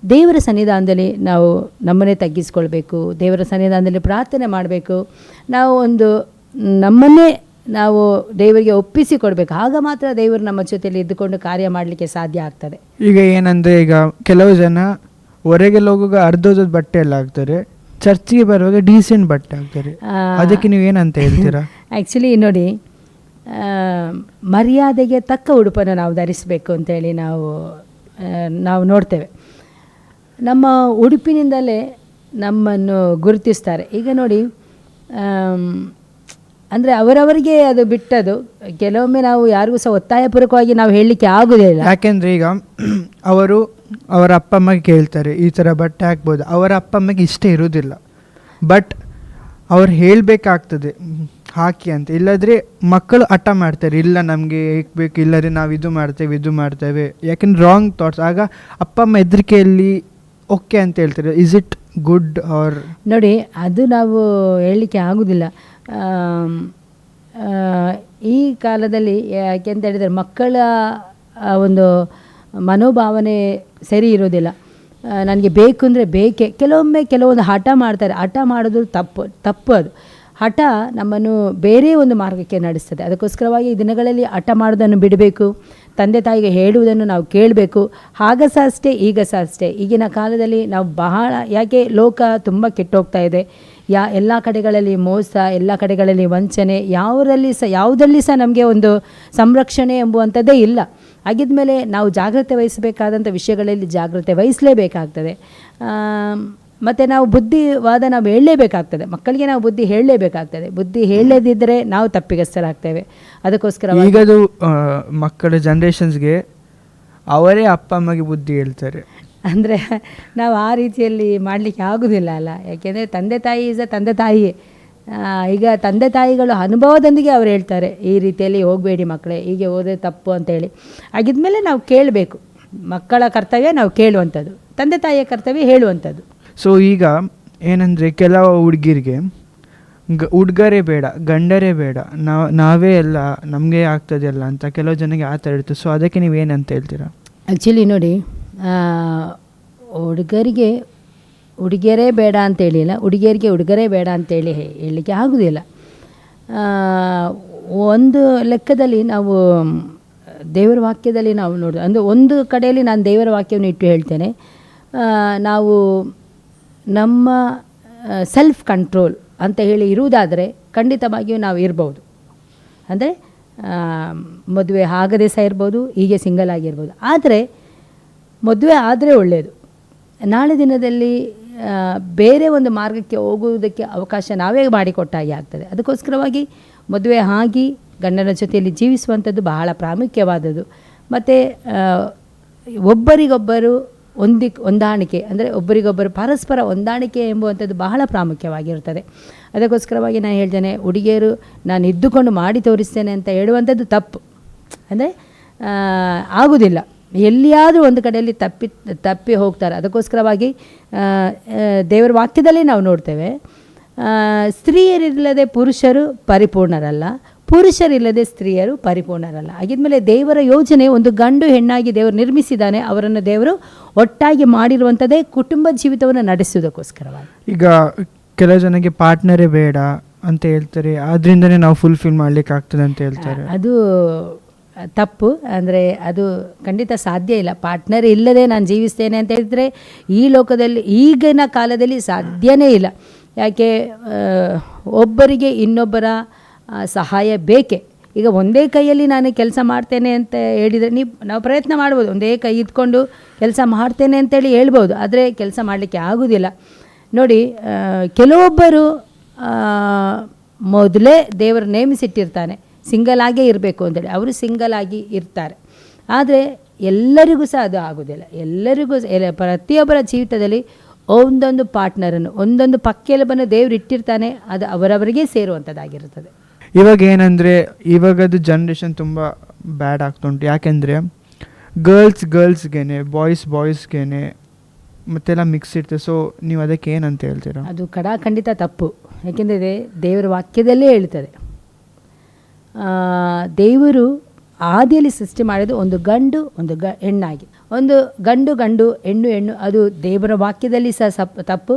ದೇವರ ಸನ್ನಿಧಾನದಲ್ಲಿ ನಾವು ನಮ್ಮನ್ನೇ ತಗ್ಗಿಸ್ಕೊಳ್ಬೇಕು, ದೇವರ ಸನ್ನಿಧಾನದಲ್ಲಿ ಪ್ರಾರ್ಥನೆ ಮಾಡಬೇಕು, ನಾವು ನಮ್ಮನ್ನೇ ನಾವು ದೇವರಿಗೆ ಒಪ್ಪಿಸಿ ಕೊಡಬೇಕು. ಆಗ ಮಾತ್ರ ದೇವರು ನಮ್ಮ ಜೊತೆಯಲ್ಲಿ ಇದ್ದುಕೊಂಡು ಕಾರ್ಯ ಮಾಡಲಿಕ್ಕೆ ಸಾಧ್ಯ ಆಗ್ತದೆ. ಈಗ ಏನಂದರೆ, ಈಗ ಕೆಲವು ಜನ ಹೊರಗೆಲ್ಲ ಹೋಗುವಾಗ ಅರ್ಧದ ಬಟ್ಟೆ ಎಲ್ಲ ಹಾಕ್ತಾರೆ, ಚರ್ಚಿಗೆ ಬರುವಾಗ ಡೀಸೆಂಟ್ ಬಟ್ಟೆ ಹಾಕ್ತಾರೆ, ಅದಕ್ಕೆ ನೀವೇನಂತ ಹೇಳ್ತೀರಾ? ಆ್ಯಕ್ಚುಲಿ ನೋಡಿ, ಮರ್ಯಾದೆಗೆ ತಕ್ಕ ಉಡುಪನ್ನು ನಾವು ಧರಿಸಬೇಕು ಅಂತೇಳಿ ನಾವು ನೋಡ್ತೇವೆ. ನಮ್ಮ ಉಡುಪಿನಿಂದಲೇ ನಮ್ಮನ್ನು ಗುರುತಿಸ್ತಾರೆ. ಈಗ ನೋಡಿ, ಅಂದರೆ ಅವರವರಿಗೆ ಅದು ಬಿಟ್ಟದು. ಕೆಲವೊಮ್ಮೆ ನಾವು ಯಾರಿಗೂ ಸಹ ಒತ್ತಾಯಪೂರ್ವಕವಾಗಿ ನಾವು ಹೇಳಲಿಕ್ಕೆ ಆಗೋದೇ ಇಲ್ಲ. ಯಾಕೆಂದರೆ ಈಗ ಅವರು ಅವರ ಅಪ್ಪ ಅಮ್ಮಗೆ ಕೇಳ್ತಾರೆ ಈ ಥರ ಬಟ್ಟೆ ಹಾಕ್ಬೋದು, ಅವರ ಅಪ್ಪ ಅಮ್ಮಗೆ ಇಷ್ಟ ಇರೋದಿಲ್ಲ, ಬಟ್ ಅವ್ರು ಹೇಳಬೇಕಾಗ್ತದೆ ಹಾಕಿ ಅಂತ. ಇಲ್ಲದ್ರೆ ಮಕ್ಕಳು ಹಠ ಮಾಡ್ತಾರೆ, ಇಲ್ಲ ನಮಗೆ ಬೇಕು, ಇಲ್ಲದ್ರೆ ನಾವು ಇದು ಮಾಡ್ತೇವೆ, ಯಾಕೆಂದ್ರೆ ರಾಂಗ್ ಥಾಟ್ಸ್. ಆಗ ಅಪ್ಪ ಅಮ್ಮ ಹೆದರಿಕೆಯಲ್ಲಿ ಓಕೆ ಅಂತ ಹೇಳ್ತಾರೆ. Is it good or? ನೋಡಿ, ಅದು ನಾವು ಹೇಳಲಿಕ್ಕೆ ಆಗೋದಿಲ್ಲ ಈ ಕಾಲದಲ್ಲಿ. ಯಾಕೆಂತ ಹೇಳಿದರೆ ಮಕ್ಕಳ ಒಂದು ಮನೋಭಾವನೆ ಸರಿ ಇರೋದಿಲ್ಲ. ನನಗೆ ಬೇಕು ಅಂದರೆ ಬೇಕೇ. ಕೆಲವೊಂದು ಹಠ ಮಾಡ್ತಾರೆ. ಹಠ ಮಾಡೋದು ತಪ್ಪು ಅದು. ಹಠ ನಮ್ಮನ್ನು ಬೇರೆ ಒಂದು ಮಾರ್ಗಕ್ಕೆ ನಡೆಸ್ತದೆ. ಅದಕ್ಕೋಸ್ಕರವಾಗಿ ಈ ದಿನಗಳಲ್ಲಿ ಹಠ ಮಾಡೋದನ್ನು ಬಿಡಬೇಕು, ತಂದೆ ತಾಯಿಗೆ ಹೇಳುವುದನ್ನು ನಾವು ಕೇಳಬೇಕು. ಆಗ ಸಹ ಅಷ್ಟೇ, ಈಗ ಸಹ ಅಷ್ಟೇ. ಈಗಿನ ಕಾಲದಲ್ಲಿ ನಾವು ಯಾಕೆ ಲೋಕ ತುಂಬ ಕೆಟ್ಟೋಗ್ತಾ ಇದೆ, ಎಲ್ಲ ಕಡೆಗಳಲ್ಲಿ ಮೋಸ, ಎಲ್ಲ ಕಡೆಗಳಲ್ಲಿ ವಂಚನೆ, ಯಾವುದರಲ್ಲಿ ಸಹ ನಮಗೆ ಒಂದು ಸಂರಕ್ಷಣೆ ಎಂಬುವಂಥದ್ದೇ ಇಲ್ಲ. ಆಗಿದ್ಮೇಲೆ ನಾವು ಜಾಗ್ರತೆ ವಹಿಸಬೇಕಾದಂಥ ವಿಷಯಗಳಲ್ಲಿ ಜಾಗ್ರತೆ ವಹಿಸಲೇಬೇಕಾಗ್ತದೆ. ಮತ್ತು ನಾವು ಬುದ್ಧಿವಾದ ನಾವು ಹೇಳಲೇಬೇಕಾಗ್ತದೆ, ಮಕ್ಕಳಿಗೆ ನಾವು ಬುದ್ಧಿ ಹೇಳಲೇಬೇಕಾಗ್ತದೆ. ಬುದ್ಧಿ ಹೇಳದಿದ್ದರೆ ನಾವು ತಪ್ಪಿಗಸ್ತರಾಗ್ತೇವೆ. ಅದಕ್ಕೋಸ್ಕರ ಈಗದು ಮಕ್ಕಳ ಜನ್ರೇಷನ್ಸ್ಗೆ ಅವರೇ ಅಪ್ಪ ಅಮ್ಮಗೆ ಬುದ್ಧಿ ಹೇಳ್ತಾರೆ. ಅಂದರೆ ನಾವು ಆ ರೀತಿಯಲ್ಲಿ ಮಾಡಲಿಕ್ಕೆ ಆಗೋದಿಲ್ಲ ಅಲ್ಲ. ಯಾಕೆಂದರೆ ತಂದೆ ತಾಯಿ ತಂದೆ ತಾಯಿಯೇ. ಈಗ ತಂದೆ ತಾಯಿಗಳು ಅನುಭವದೊಂದಿಗೆ ಅವ್ರು ಹೇಳ್ತಾರೆ, ಈ ರೀತಿಯಲ್ಲಿ ಹೋಗಬೇಡಿ ಮಕ್ಕಳೇ, ಹೀಗೆ ಹೋದರೆ ತಪ್ಪು ಅಂತೇಳಿ. ಆಗಿದ್ಮೇಲೆ ನಾವು ಕೇಳಬೇಕು. ಮಕ್ಕಳ ಕರ್ತವ್ಯ ನಾವು ಕೇಳುವಂಥದ್ದು, ತಂದೆ ತಾಯಿಯ ಕರ್ತವ್ಯ ಹೇಳುವಂಥದ್ದು. ಸೊ ಈಗ ಏನಂದರೆ, ಕೆಲವು ಹುಡುಗಿರಿಗೆ ಹುಡುಗರೇ ಬೇಡ, ಗಂಡರೇ ಬೇಡ, ನಾವೇ ಎಲ್ಲ ನಮಗೆ ಆಗ್ತದೆ ಅಲ್ಲ ಅಂತ ಕೆಲವು ಜನಕ್ಕೆ ಆ ಥರ ಇರ್ತದೆ. ಸೊ ಅದಕ್ಕೆ ನೀವೇನಂತ ಹೇಳ್ತೀರಾ? ಆ್ಯಕ್ಚುಲಿ ನೋಡಿ, ಹುಡುಗಿಯರೇ ಬೇಡ ಅಂತೇಳಿಲ್ಲ, ಹುಡುಗಿಯರಿಗೆ ಹುಡುಗರೇ ಬೇಡ ಅಂತೇಳಿ ಹೇಳಲಿಕ್ಕೆ ಆಗೋದಿಲ್ಲ. ಒಂದು ಲೆಕ್ಕದಲ್ಲಿ ನಾವು ದೇವರ ವಾಕ್ಯದಲ್ಲಿ ನಾವು ನೋಡೋದು ಅಂದರೆ, ಒಂದು ಕಡೆಯಲ್ಲಿ ನಾನು ದೇವರ ವಾಕ್ಯವನ್ನು ಇಟ್ಟು ಹೇಳ್ತೇನೆ, ನಾವು ನಮ್ಮ ಸೆಲ್ಫ್ ಕಂಟ್ರೋಲ್ ಅಂತ ಹೇಳಿ ಇರುವುದಾದರೆ ಖಂಡಿತವಾಗಿಯೂ ನಾವು ಇರ್ಬೋದು. ಅಂದರೆ ಮದುವೆ ಆಗದೆ ಸಹ ಇರ್ಬೋದು, ಹೀಗೆ ಸಿಂಗಲ್ ಆಗಿರ್ಬೋದು. ಆದರೆ ಮದುವೆ ಆದರೆ ಒಳ್ಳೆಯದು. ನಾಳೆ ದಿನದಲ್ಲಿ ಬೇರೆ ಒಂದು ಮಾರ್ಗಕ್ಕೆ ಹೋಗುವುದಕ್ಕೆ ಅವಕಾಶ ನಾವೇ ಮಾಡಿಕೊಟ್ಟಾಗಿ ಆಗ್ತದೆ. ಅದಕ್ಕೋಸ್ಕರವಾಗಿ ಮದುವೆ ಆಗಿ ಗಂಡನ ಜೊತೆಯಲ್ಲಿ ಜೀವಿಸುವಂಥದ್ದು ಬಹಳ ಪ್ರಾಮುಖ್ಯವಾದದ್ದು. ಮತ್ತು ಒಬ್ಬರಿಗೊಬ್ಬರು ಹೊಂದಾಣಿಕೆ, ಅಂದರೆ ಒಬ್ಬರಿಗೊಬ್ಬರು ಪರಸ್ಪರ ಹೊಂದಾಣಿಕೆ ಎಂಬುವಂಥದ್ದು ಬಹಳ ಪ್ರಾಮುಖ್ಯವಾಗಿರುತ್ತದೆ. ಅದಕ್ಕೋಸ್ಕರವಾಗಿ ನಾನು ಹೇಳ್ತೇನೆ, ಹುಡುಗಿಯರು ನಾನು ಇದ್ದುಕೊಂಡು ಮಾಡಿ ತೋರಿಸ್ತೇನೆ ಅಂತ ಹೇಳುವಂಥದ್ದು ತಪ್ಪು. ಅಂದರೆ ಆಗುವುದಿಲ್ಲ, ಎಲ್ಲಿಯಾದರೂ ಒಂದು ಕಡೆಯಲ್ಲಿ ತಪ್ಪಿ ಹೋಗ್ತಾರೆ. ಅದಕ್ಕೋಸ್ಕರವಾಗಿ ದೇವರ ವಾಕ್ಯದಲ್ಲಿ ನಾವು ನೋಡ್ತೇವೆ, ಸ್ತ್ರೀಯರಿಲ್ಲದೆ ಪುರುಷರು ಪರಿಪೂರ್ಣರಲ್ಲ, ಪುರುಷರಿಲ್ಲದೆ ಸ್ತ್ರೀಯರು ಪರಿಪೂರ್ಣರಲ್ಲ. ಹಾಗಿದ್ಮೇಲೆ ದೇವರ ಯೋಜನೆ, ಒಂದು ಗಂಡು ಹೆಣ್ಣಾಗಿ ದೇವರು ನಿರ್ಮಿಸಿದ್ದಾನೆ, ಅವರನ್ನು ದೇವರು ಒಟ್ಟಾಗಿ ಮಾಡಿರುವಂಥದ್ದೇ ಕುಟುಂಬ ಜೀವಿತವನ್ನು ನಡೆಸುವುದಕ್ಕೋಸ್ಕರವಾಗಿ. ಈಗ ಕೆಲವು ಜನಕ್ಕೆ ಪಾರ್ಟ್ನರೇ ಬೇಡ ಅಂತ ಹೇಳ್ತಾರೆ, ಆದ್ರಿಂದನೇ ನಾವು ಫುಲ್ಫಿಲ್ ಮಾಡ್ಲಿಕ್ಕೆ ಆಗ್ತದೆ ಅಂತ ಹೇಳ್ತಾರೆ. ಅದು ತಪ್ಪು. ಅಂದರೆ ಅದು ಖಂಡಿತ ಸಾಧ್ಯ ಇಲ್ಲ. ಪಾರ್ಟ್ನರ್ ಇಲ್ಲದೆ ನಾನು ಜೀವಿಸ್ತೇನೆ ಅಂತ ಹೇಳಿದರೆ ಈ ಲೋಕದಲ್ಲಿ ಈಗಿನ ಕಾಲದಲ್ಲಿ ಸಾಧ್ಯನೇ ಇಲ್ಲ. ಯಾಕೆ, ಒಬ್ಬರಿಗೆ ಇನ್ನೊಬ್ಬರ ಸಹಾಯ ಬೇಕೇ. ಈಗ ಒಂದೇ ಕೈಯಲ್ಲಿ ನಾನು ಕೆಲಸ ಮಾಡ್ತೇನೆ ಅಂತ ಹೇಳಿದರೆ ನಾವು ಪ್ರಯತ್ನ ಮಾಡ್ಬೋದು, ಒಂದೇ ಕೈ ಇದ್ಕೊಂಡು ಕೆಲಸ ಮಾಡ್ತೇನೆ ಅಂತೇಳಿ ಹೇಳ್ಬೋದು, ಆದರೆ ಕೆಲಸ ಮಾಡಲಿಕ್ಕೆ ಆಗೋದಿಲ್ಲ. ನೋಡಿ, ಕೆಲವೊಬ್ಬರು ಮೊದಲೇ ದೇವರು ನೇಮಿಸಿಟ್ಟಿರ್ತಾನೆ ಸಿಂಗಲ್ ಆಗೇ ಇರಬೇಕು ಅಂತೇಳಿ, ಅವರು ಸಿಂಗಲ್ ಆಗಿ ಇರ್ತಾರೆ. ಆದರೆ ಎಲ್ಲರಿಗೂ ಸಹ ಅದು ಆಗೋದಿಲ್ಲ. ಎಲ್ಲರಿಗೂ ಪ್ರತಿಯೊಬ್ಬರ ಜೀವಿತದಲ್ಲಿ ಒಂದೊಂದು ಪಾರ್ಟ್ನರನ್ನು, ಒಂದೊಂದು ಪಕ್ಕೆಲುಬನ್ನು ದೇವರು ಇಟ್ಟಿರ್ತಾನೆ, ಅದು ಅವರವರಿಗೆ ಸೇರುವಂಥದ್ದಾಗಿರುತ್ತದೆ. ಇವಾಗ ಏನಂದರೆ, ಇವಾಗದು ಜನ್ರೇಷನ್ ತುಂಬ ಬ್ಯಾಡ್ ಆಗ್ತುಂಟು. ಯಾಕೆಂದರೆ ಗರ್ಲ್ಸ್ಗೇನೆ, ಬಾಯ್ಸ್ಗೇನೆ ಮತ್ತೆಲ್ಲ ಮಿಕ್ಸ್ ಇರ್ತದೆ. ಸೊ ನೀವು ಅದಕ್ಕೆ ಏನಂತ ಹೇಳ್ತೀರಾ? ಅದು ಖಂಡಿತ ತಪ್ಪು. ಯಾಕೆಂದರೆ ದೇವರ ವಾಕ್ಯದಲ್ಲೇ ಹೇಳ್ತದೆ, ದೇವರು ಆದಿಯಲ್ಲಿ ಸೃಷ್ಟಿ ಮಾಡಿದ್ದು ಒಂದು ಗಂಡು ಒಂದು ಹೆಣ್ಣಾಗಿ, ಒಂದು ಗಂಡು ಹೆಣ್ಣು. ಅದು ದೇವರ ವಾಕ್ಯದಲ್ಲಿ ಸಹ ತಪ್ಪು,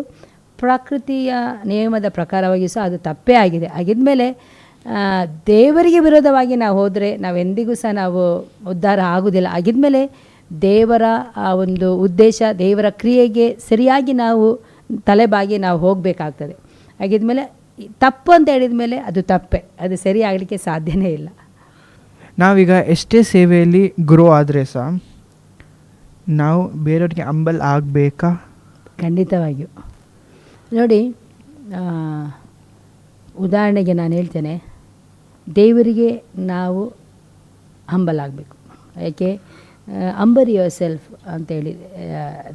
ಪ್ರಕೃತಿಯ ನಿಯಮದ ಪ್ರಕಾರವಾಗಿ ಸಹ ಅದು ತಪ್ಪೇ ಆಗಿದೆ. ಆಗಿದ್ಮೇಲೆ ದೇವರಿಗೆ ವಿರೋಧವಾಗಿ ನಾವು ಹೋದರೆ ನಾವೆಂದಿಗೂ ಸಹ ನಾವು ಉದ್ಧಾರ ಆಗುವುದಿಲ್ಲ. ಆಗಿದ್ಮೇಲೆ ದೇವರ ಆ ಒಂದು ಉದ್ದೇಶ, ದೇವರ ಕ್ರಿಯೆಗೆ ಸರಿಯಾಗಿ ನಾವು ತಲೆಬಾಗಿ ನಾವು ಹೋಗಬೇಕಾಗ್ತದೆ. ಆಗಿದ್ಮೇಲೆ ತಪ್ಪು ಅಂತ ಹೇಳಿದ ಮೇಲೆ ಅದು ತಪ್ಪೆ, ಅದು ಸರಿ ಆಗಲಿಕ್ಕೆ ಸಾಧ್ಯನೇ ಇಲ್ಲ. ನಾವೀಗ ಎಷ್ಟೇ ಸೇವೆಯಲ್ಲಿ ಗ್ರೋ ಆದರೆ ಸಹ ನಾವು ಬೇರೆಯವ್ರಿಗೆ ಹಂಬಲ್ ಆಗಬೇಕಾ? ಖಂಡಿತವಾಗಿಯೂ. ನೋಡಿ, ಉದಾಹರಣೆಗೆ ನಾನು ಹೇಳ್ತೇನೆ, ದೇವರಿಗೆ ನಾವು ಹಂಬಲ್ ಆಗಬೇಕು. ಯಾಕೆ, ಅಂಬರ್ ಯುವರ್ ಸೆಲ್ಫ್ ಅಂತೇಳಿ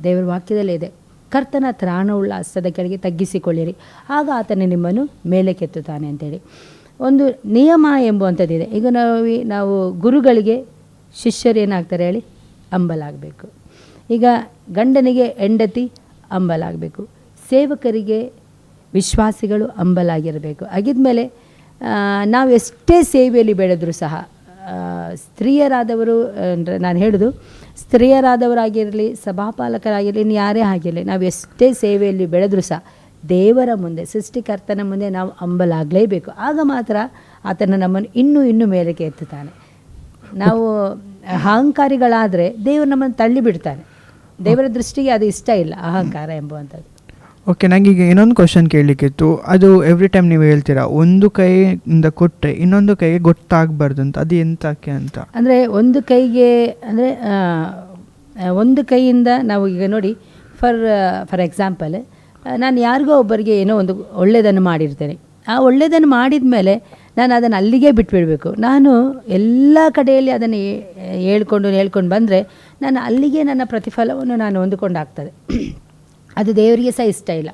ದೇವರ ವಾಕ್ಯದಲ್ಲೇ ಇದೆ. ಕರ್ತನ ತ್ರಾಣವುಳ್ಳ ಹಸ್ತದ ಕೆಳಗೆ ತಗ್ಗಿಸಿಕೊಳ್ಳಿರಿ, ಆಗ ಆತನೇ ನಿಮ್ಮನ್ನು ಮೇಲೆ ಕೆತ್ತುತ್ತಾನೆ ಅಂತೇಳಿ ಒಂದು ನಿಯಮ ಎಂಬುವಂಥದ್ದಿದೆ. ಈಗ ನಾವು ಗುರುಗಳಿಗೆ ಶಿಷ್ಯರು ಏನಾಗ್ತಾರೆ ಹೇಳಿ, ಹಂಬಲಾಗಬೇಕು. ಈಗ ಗಂಡನಿಗೆ ಹೆಂಡತಿ ಹಂಬಲಾಗಬೇಕು, ಸೇವಕರಿಗೆ ವಿಶ್ವಾಸಿಗಳು ಹಂಬಲಾಗಿರಬೇಕು. ಆಗಿದ್ಮೇಲೆ ನಾವು ಎಷ್ಟೇ ಸೇವೆಯಲ್ಲಿ ಬೆಳೆದರೂ ಸಹ ಸ್ತ್ರೀಯರಾದವರು, ಅಂದರೆ ನಾನು ಹೇಳೋದು ಸ್ತ್ರೀಯರಾದವರಾಗಿರಲಿ, ಸಭಾಪಾಲಕರಾಗಿರಲಿ, ಇನ್ನು ಯಾರೇ ಆಗಿರಲಿ, ನಾವು ಎಷ್ಟೇ ಸೇವೆಯಲ್ಲಿ ಬೆಳೆದರೂ ಸಹ ದೇವರ ಮುಂದೆ, ಸೃಷ್ಟಿಕರ್ತನ ಮುಂದೆ ನಾವು ಹಂಬಲಾಗಲೇಬೇಕು. ಆಗ ಮಾತ್ರ ಆತನ ನಮ್ಮನ್ನು ಇನ್ನೂ ಮೇಲಕ್ಕೆ ಎತ್ತುತ್ತಾನೆ. ನಾವು ಅಹಂಕಾರಿಗಳಾದರೆ ದೇವರು ನಮ್ಮನ್ನು ತಳ್ಳಿಬಿಡ್ತಾನೆ. ದೇವರ ದೃಷ್ಟಿಗೆ ಅದು ಇಷ್ಟ ಇಲ್ಲ, ಅಹಂಕಾರ ಎಂಬುವಂಥದ್ದು. ಓಕೆ, ನನಗೆ ಈಗ ಇನ್ನೊಂದು ಕ್ವಶನ್ ಕೇಳಲಿಕ್ಕಿತ್ತು. ಅದು ಎವ್ರಿ ಟೈಮ್ ನೀವು ಹೇಳ್ತೀರಾ, ಒಂದು ಕೈಯಿಂದ ಕೊಟ್ಟರೆ ಇನ್ನೊಂದು ಕೈಗೆ ಗೊತ್ತಾಗಬಾರ್ದು ಅಂತ, ಅದು ಎಂತಕ್ಕೆ ಅಂತ? ಅಂದರೆ ಒಂದು ಕೈಗೆ, ಅಂದರೆ ಒಂದು ಕೈಯಿಂದ ನಾವು ಈಗ ನೋಡಿ, ಫಾರ್ ಎಕ್ಸಾಂಪಲ್, ನಾನು ಯಾರಿಗೋ ಒಬ್ಬರಿಗೆ ಏನೋ ಒಂದು ಒಳ್ಳೆಯದನ್ನು ಮಾಡಿರ್ತೇನೆ. ಆ ಒಳ್ಳೆಯದನ್ನು ಮಾಡಿದ ಮೇಲೆ ನಾನು ಅದನ್ನು ಅಲ್ಲಿಗೆ ಬಿಟ್ಬಿಡಬೇಕು. ನಾನು ಎಲ್ಲ ಕಡೆಯಲ್ಲಿ ಅದನ್ನು ಹೇಳ್ಕೊಂಡು ಬಂದರೆ ನಾನು ಅಲ್ಲಿಗೆ ನನ್ನ ಪ್ರತಿಫಲವನ್ನು ನಾನು ಹೊಂದಿಕೊಂಡಾಗ್ತದೆ. ಅದು ದೇವರಿಗೆ ಸಹ ಇಷ್ಟ ಇಲ್ಲ.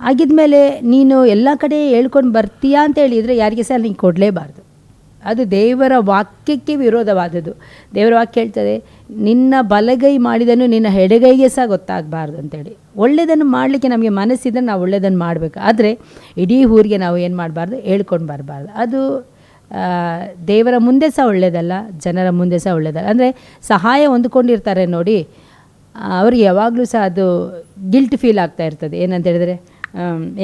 ಆಗಿದ್ಮೇಲೆ ನೀನು ಎಲ್ಲ ಕಡೆ ಹೇಳ್ಕೊಂಡು ಬರ್ತೀಯಾ ಅಂತ ಹೇಳಿದರೆ ಯಾರಿಗೆ ಸಹ ನೀನು ಕೊಡಲೇಬಾರ್ದು. ಅದು ದೇವರ ವಾಕ್ಯಕ್ಕೆ ವಿರೋಧವಾದದ್ದು. ದೇವರ ವಾಕ್ಯ ಹೇಳ್ತದೆ, ನಿನ್ನ ಬಲಗೈ ಮಾಡಿದನ್ನು ನಿನ್ನ ಎಡಗೈಗೆ ಸಹ ಗೊತ್ತಾಗಬಾರ್ದು ಅಂತೇಳಿ. ಒಳ್ಳೆಯದನ್ನು ಮಾಡಲಿಕ್ಕೆ ನಮಗೆ ಮನಸ್ಸಿದ್ರೆ ನಾವು ಒಳ್ಳೆಯದನ್ನು ಮಾಡಬೇಕು. ಆದರೆ ಇಡೀ ಊರಿಗೆ ನಾವು ಏನು ಮಾಡಬಾರ್ದು, ಹೇಳ್ಕೊಂಡು ಬರಬಾರ್ದು. ಅದು ದೇವರ ಮುಂದೆ ಸಹ ಒಳ್ಳೆಯದಲ್ಲ, ಜನರ ಮುಂದೆ ಸಹ ಒಳ್ಳೆಯದಲ್ಲ. ಅಂದರೆ ಸಹಾಯ ಹೊಂದ್ಕೊಂಡಿರ್ತಾರೆ ನೋಡಿ, ಅವ್ರಿಗೆ ಯಾವಾಗಲೂ ಸಹ ಅದು ಗಿಲ್ಟ್ ಫೀಲ್ ಆಗ್ತಾ ಇರ್ತದೆ. ಏನಂತ ಹೇಳಿದರೆ,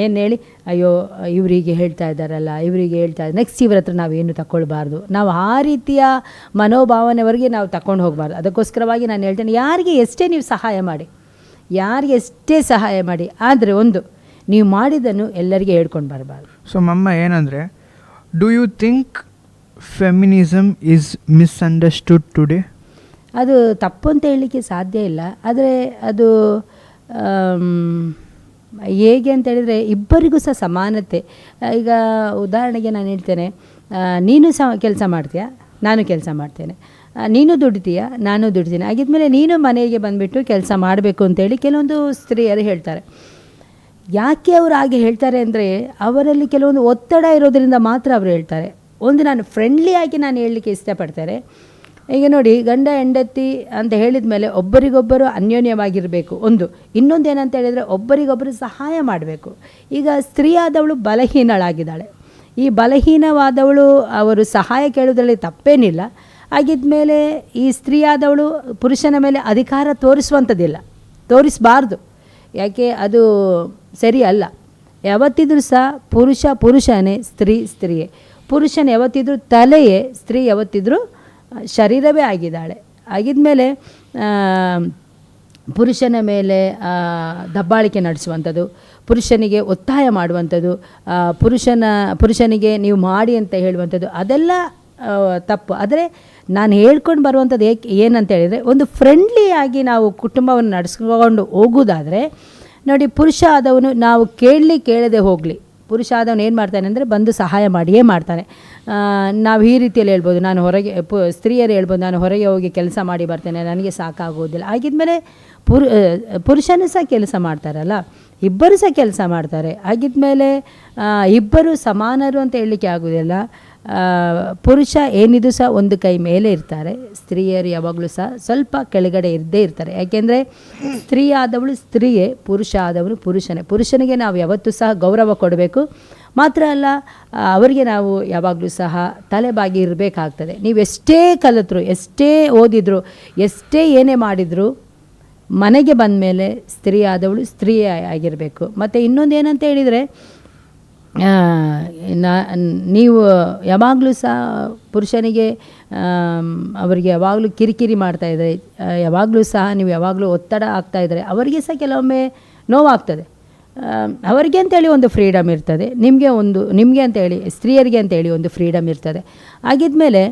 ಏನು ಹೇಳಿ, ಅಯ್ಯೋ ಇವರಿಗೆ ಹೇಳ್ತಾ ಇದ್ದಾರಲ್ಲ, ಇವರಿಗೆ ಹೇಳ್ತಾ ಇದ್ದಾರೆ, ನೆಕ್ಸ್ಟ್ ಇವ್ರ ಹತ್ರ ನಾವೇನು ತಗೊಳ್ಬಾರ್ದು. ನಾವು ಆ ರೀತಿಯ ಮನೋಭಾವನೆವರೆಗೆ ನಾವು ತಗೊಂಡು ಹೋಗಬಾರ್ದು. ಅದಕ್ಕೋಸ್ಕರವಾಗಿ ನಾನು ಹೇಳ್ತೇನೆ, ಯಾರಿಗೆ ಎಷ್ಟೇ ನೀವು ಸಹಾಯ ಮಾಡಿ, ಯಾರಿಗೆ ಎಷ್ಟೇ ಸಹಾಯ ಮಾಡಿ, ಆದರೆ ಒಂದು ನೀವು ಮಾಡಿದ್ದನ್ನು ಎಲ್ಲರಿಗೆ ಹೇಳ್ಕೊಂಡು ಬರಬಾರ್ದು. ಸೊ ಮಮ್ಮ ಏನಂದರೆ, do you think feminism is misunderstood today? ಅದು ತಪ್ಪು ಅಂತ ಹೇಳಲಿಕ್ಕೆ ಸಾಧ್ಯ ಇಲ್ಲ. ಆದರೆ ಅದು ಹೇಗೆ ಅಂತ ಹೇಳಿದರೆ ಇಬ್ಬರಿಗೂ ಸಹ ಸಮಾನತೆ. ಈಗ ಉದಾಹರಣೆಗೆ ನಾನು ಹೇಳ್ತೇನೆ, ನೀನು ಸಹ ಕೆಲಸ ಮಾಡ್ತೀಯಾ, ನಾನು ಕೆಲಸ ಮಾಡ್ತೇನೆ, ನೀನು ದುಡಿತೀಯಾ, ನಾನು ದುಡಿತೀನಿ, ಆಗಿದ್ಮೇಲೆ ನೀನು ಮನೆಗೆ ಬಂದುಬಿಟ್ಟು ಕೆಲಸ ಮಾಡಬೇಕು ಅಂತೇಳಿ ಕೆಲವೊಂದು ಸ್ತ್ರೀಯರು ಹೇಳ್ತಾರೆ. ಯಾಕೆ ಅವರು ಹಾಗೆ ಹೇಳ್ತಾರೆ ಅಂದರೆ ಅವರಲ್ಲಿ ಕೆಲವೊಂದು ಒತ್ತಡ ಇರೋದರಿಂದ ಮಾತ್ರ ಅವರು ಹೇಳ್ತಾರೆ. ಒಂದು ನಾನು ಫ್ರೆಂಡ್ಲಿಯಾಗಿ ನಾನು ಹೇಳಲಿಕ್ಕೆ ಇಷ್ಟಪಡ್ತಾರೆ. ಈಗ ನೋಡಿ, ಗಂಡ ಹೆಂಡತಿ ಅಂತ ಹೇಳಿದ ಮೇಲೆ ಒಬ್ಬರಿಗೊಬ್ಬರು ಅನ್ಯೋನ್ಯವಾಗಿರಬೇಕು. ಇನ್ನೊಂದು ಏನಂತ ಹೇಳಿದರೆ ಒಬ್ಬರಿಗೊಬ್ಬರು ಸಹಾಯ ಮಾಡಬೇಕು. ಈಗ ಸ್ತ್ರೀಯಾದವಳು ಬಲಹೀನಳಾಗಿದ್ದಾಳೆ. ಈ ಬಲಹೀನವಾದವಳು ಅವರು ಸಹಾಯ ಕೇಳೋದ್ರಲ್ಲಿ ತಪ್ಪೇನಿಲ್ಲ. ಆಗಿದ್ಮೇಲೆ ಈ ಸ್ತ್ರೀಯಾದವಳು ಪುರುಷನ ಮೇಲೆ ಅಧಿಕಾರ ತೋರಿಸುವಂಥದ್ದಿಲ್ಲ, ತೋರಿಸಬಾರ್ದು. ಯಾಕೆ ಅದು ಸರಿ ಅಲ್ಲ. ಯಾವತ್ತಿದ್ರೂ ಸಹ ಪುರುಷನೇ, ಸ್ತ್ರೀಯೇ. ಪುರುಷನ ಯಾವತ್ತಿದ್ರೂ ತಲೆಯೇ, ಸ್ತ್ರೀ ಯಾವತ್ತಿದ್ರೂ ಶರೀರವೇ ಆಗಿದ್ದಾಳೆ. ಆಗಿದ್ಮೇಲೆ ಪುರುಷನ ಮೇಲೆ ದಬ್ಬಾಳಿಕೆ ನಡೆಸುವಂಥದ್ದು, ಪುರುಷನಿಗೆ ಒತ್ತಾಯ ಮಾಡುವಂಥದ್ದು, ಪುರುಷನಿಗೆ ನೀವು ಮಾಡಿ ಅಂತ ಹೇಳುವಂಥದ್ದು, ಅದೆಲ್ಲ ತಪ್ಪು. ಆದರೆ ನಾನು ಹೇಳ್ಕೊಂಡು ಬರುವಂಥದ್ದು ಏನಂತ ಹೇಳಿದರೆ, ಒಂದು ಫ್ರೆಂಡ್ಲಿಯಾಗಿ ನಾವು ಕುಟುಂಬವನ್ನು ನಡೆಸ್ಕೊಂಡು ಹೋಗೋದಾದರೆ ನೋಡಿ, ಪುರುಷ ಆದವನು ನಾವು ಕೇಳದೆ ಹೋಗಲಿ, ಪುರುಷ ಆದವನು ಏನು ಮಾಡ್ತಾನೆ ಅಂದರೆ ಬಂದು ಸಹಾಯ ಮಾಡಿಯೇ ಮಾಡ್ತಾನೆ. ನಾವು ಈ ರೀತಿಯಲ್ಲಿ ಹೇಳ್ಬೋದು, ನಾನು ಹೊರಗೆ ಸ್ತ್ರೀಯರು ಹೇಳ್ಬೋದು, ನಾನು ಹೊರಗೆ ಹೋಗಿ ಕೆಲಸ ಮಾಡಿ ಬರ್ತೇನೆ, ನನಗೆ ಸಾಕಾಗೋದಿಲ್ಲ. ಆಗಿದ್ಮೇಲೆ ಪುರುಷನೂ ಸಹ ಕೆಲಸ ಮಾಡ್ತಾರಲ್ಲ, ಇಬ್ಬರು ಸಹ ಕೆಲಸ ಮಾಡ್ತಾರೆ. ಆಗಿದ್ಮೇಲೆ ಇಬ್ಬರು ಸಮಾನರು ಅಂತ ಹೇಳಲಿಕ್ಕೆ ಆಗೋದಿಲ್ಲ. ಪುರುಷ ಏನಿದು ಸಹ ಒಂದು ಕೈ ಮೇಲೆ ಇರ್ತಾರೆ, ಸ್ತ್ರೀಯರು ಯಾವಾಗಲೂ ಸಹ ಸ್ವಲ್ಪ ಕೆಳಗಡೆ ಇದ್ದೇ ಇರ್ತಾರೆ. ಯಾಕೆಂದರೆ ಸ್ತ್ರೀ ಆದವಳು ಸ್ತ್ರೀಯೇ, ಪುರುಷ ಆದವನು ಪುರುಷನಿಗೆ ನಾವು ಯಾವತ್ತೂ ಸಹ ಗೌರವ ಕೊಡಬೇಕು. ಮಾತ್ರ ಅಲ್ಲ, ಅವರಿಗೆ ನಾವು ಯಾವಾಗಲೂ ಸಹ ತಲೆಬಾಗಿ ಇರಬೇಕಾಗ್ತದೆ. ನೀವು ಎಷ್ಟೇ ಕಲಿತರು, ಎಷ್ಟೇ ಓದಿದ್ರು, ಎಷ್ಟೇ ಏನೇ ಮಾಡಿದರೂ ಮನೆಗೆ ಬಂದ ಮೇಲೆ ಸ್ತ್ರೀ ಆದವಳು ಸ್ತ್ರೀಯೇ ಆಗಿರಬೇಕು. ಮತ್ತು ಇನ್ನೊಂದು ಏನಂತ ಹೇಳಿದರೆ, ನೀವು ಯಾವಾಗಲೂ ಸಹ ಪುರುಷನಿಗೆ ಅವರಿಗೆ ಯಾವಾಗಲೂ ಕಿರಿಕಿರಿ ಮಾಡ್ತಾಯಿದ್ದಾರೆ, ಯಾವಾಗಲೂ ಸಹ ನೀವು ಯಾವಾಗಲೂ ಒತ್ತಡ ಆಗ್ತಾಯಿದ್ದಾರೆ, ಅವರಿಗೆ ಸಹ ಕೆಲವೊಮ್ಮೆ ನೋವಾಗ್ತದೆ. ಅವರಿಗೆ ಅಂತೇಳಿ ಒಂದು ಫ್ರೀಡಮ್ ಇರ್ತದೆ, ನಿಮಗೆ ಅಂತೇಳಿ, ಸ್ತ್ರೀಯರಿಗೆ ಅಂತೇಳಿ ಒಂದು ಫ್ರೀಡಮ್ ಇರ್ತದೆ. ಆಗಿದ್ಮೇಲೆ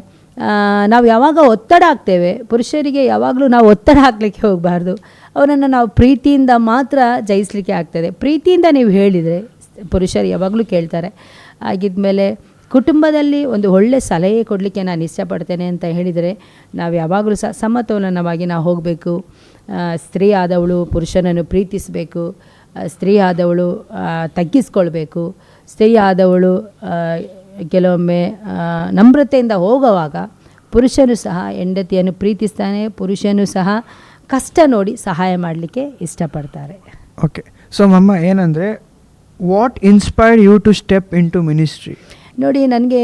ನಾವು ಯಾವಾಗ ಒತ್ತಡ ಆಗ್ತೇವೆ, ಪುರುಷರಿಗೆ ಯಾವಾಗಲೂ ನಾವು ಒತ್ತಡ ಹಾಕಲಿಕ್ಕೆ ಹೋಗಬಾರ್ದು. ಅವರನ್ನು ನಾವು ಪ್ರೀತಿಯಿಂದ ಮಾತ್ರ ಜಯಿಸಲಿಕ್ಕೆ ಆಗ್ತದೆ. ಪ್ರೀತಿಯಿಂದ ನೀವು ಹೇಳಿದರೆ ಪುರುಷರು ಯಾವಾಗಲೂ ಕೇಳ್ತಾರೆ. ಆಗಿದ್ಮೇಲೆ ಕುಟುಂಬದಲ್ಲಿ ಒಂದು ಒಳ್ಳೆಯ ಸಲಹೆ ಕೊಡಲಿಕ್ಕೆ ನಾನು ಇಷ್ಟಪಡ್ತೇನೆ ಅಂತ ಹೇಳಿದರೆ, ನಾವು ಯಾವಾಗಲೂ ಸಹ ಸಮತೋಲನವಾಗಿ ನಾವು ಹೋಗಬೇಕು. ಸ್ತ್ರೀ ಆದವಳು ಪುರುಷನನ್ನು ಪ್ರೀತಿಸಬೇಕು, ಸ್ತ್ರೀ ಆದವಳು ತಗ್ಗಿಸ್ಕೊಳ್ಬೇಕು, ಸ್ತ್ರೀ ಆದವಳು ಕೆಲವೊಮ್ಮೆ ನಮ್ರತೆಯಿಂದ ಹೋಗುವಾಗ ಪುರುಷನು ಸಹ ಹೆಂಡತಿಯನ್ನು ಪ್ರೀತಿಸ್ತಾನೆ, ಪುರುಷನು ಸಹ ಕಷ್ಟ ನೋಡಿ ಸಹಾಯ ಮಾಡಲಿಕ್ಕೆ ಇಷ್ಟಪಡ್ತಾರೆ. ಓಕೆ, ಸೊ ಮಮ್ಮ ಏನಂದರೆ, what inspired you to step into ministry? ನೋಡಿ, ನನಗೆ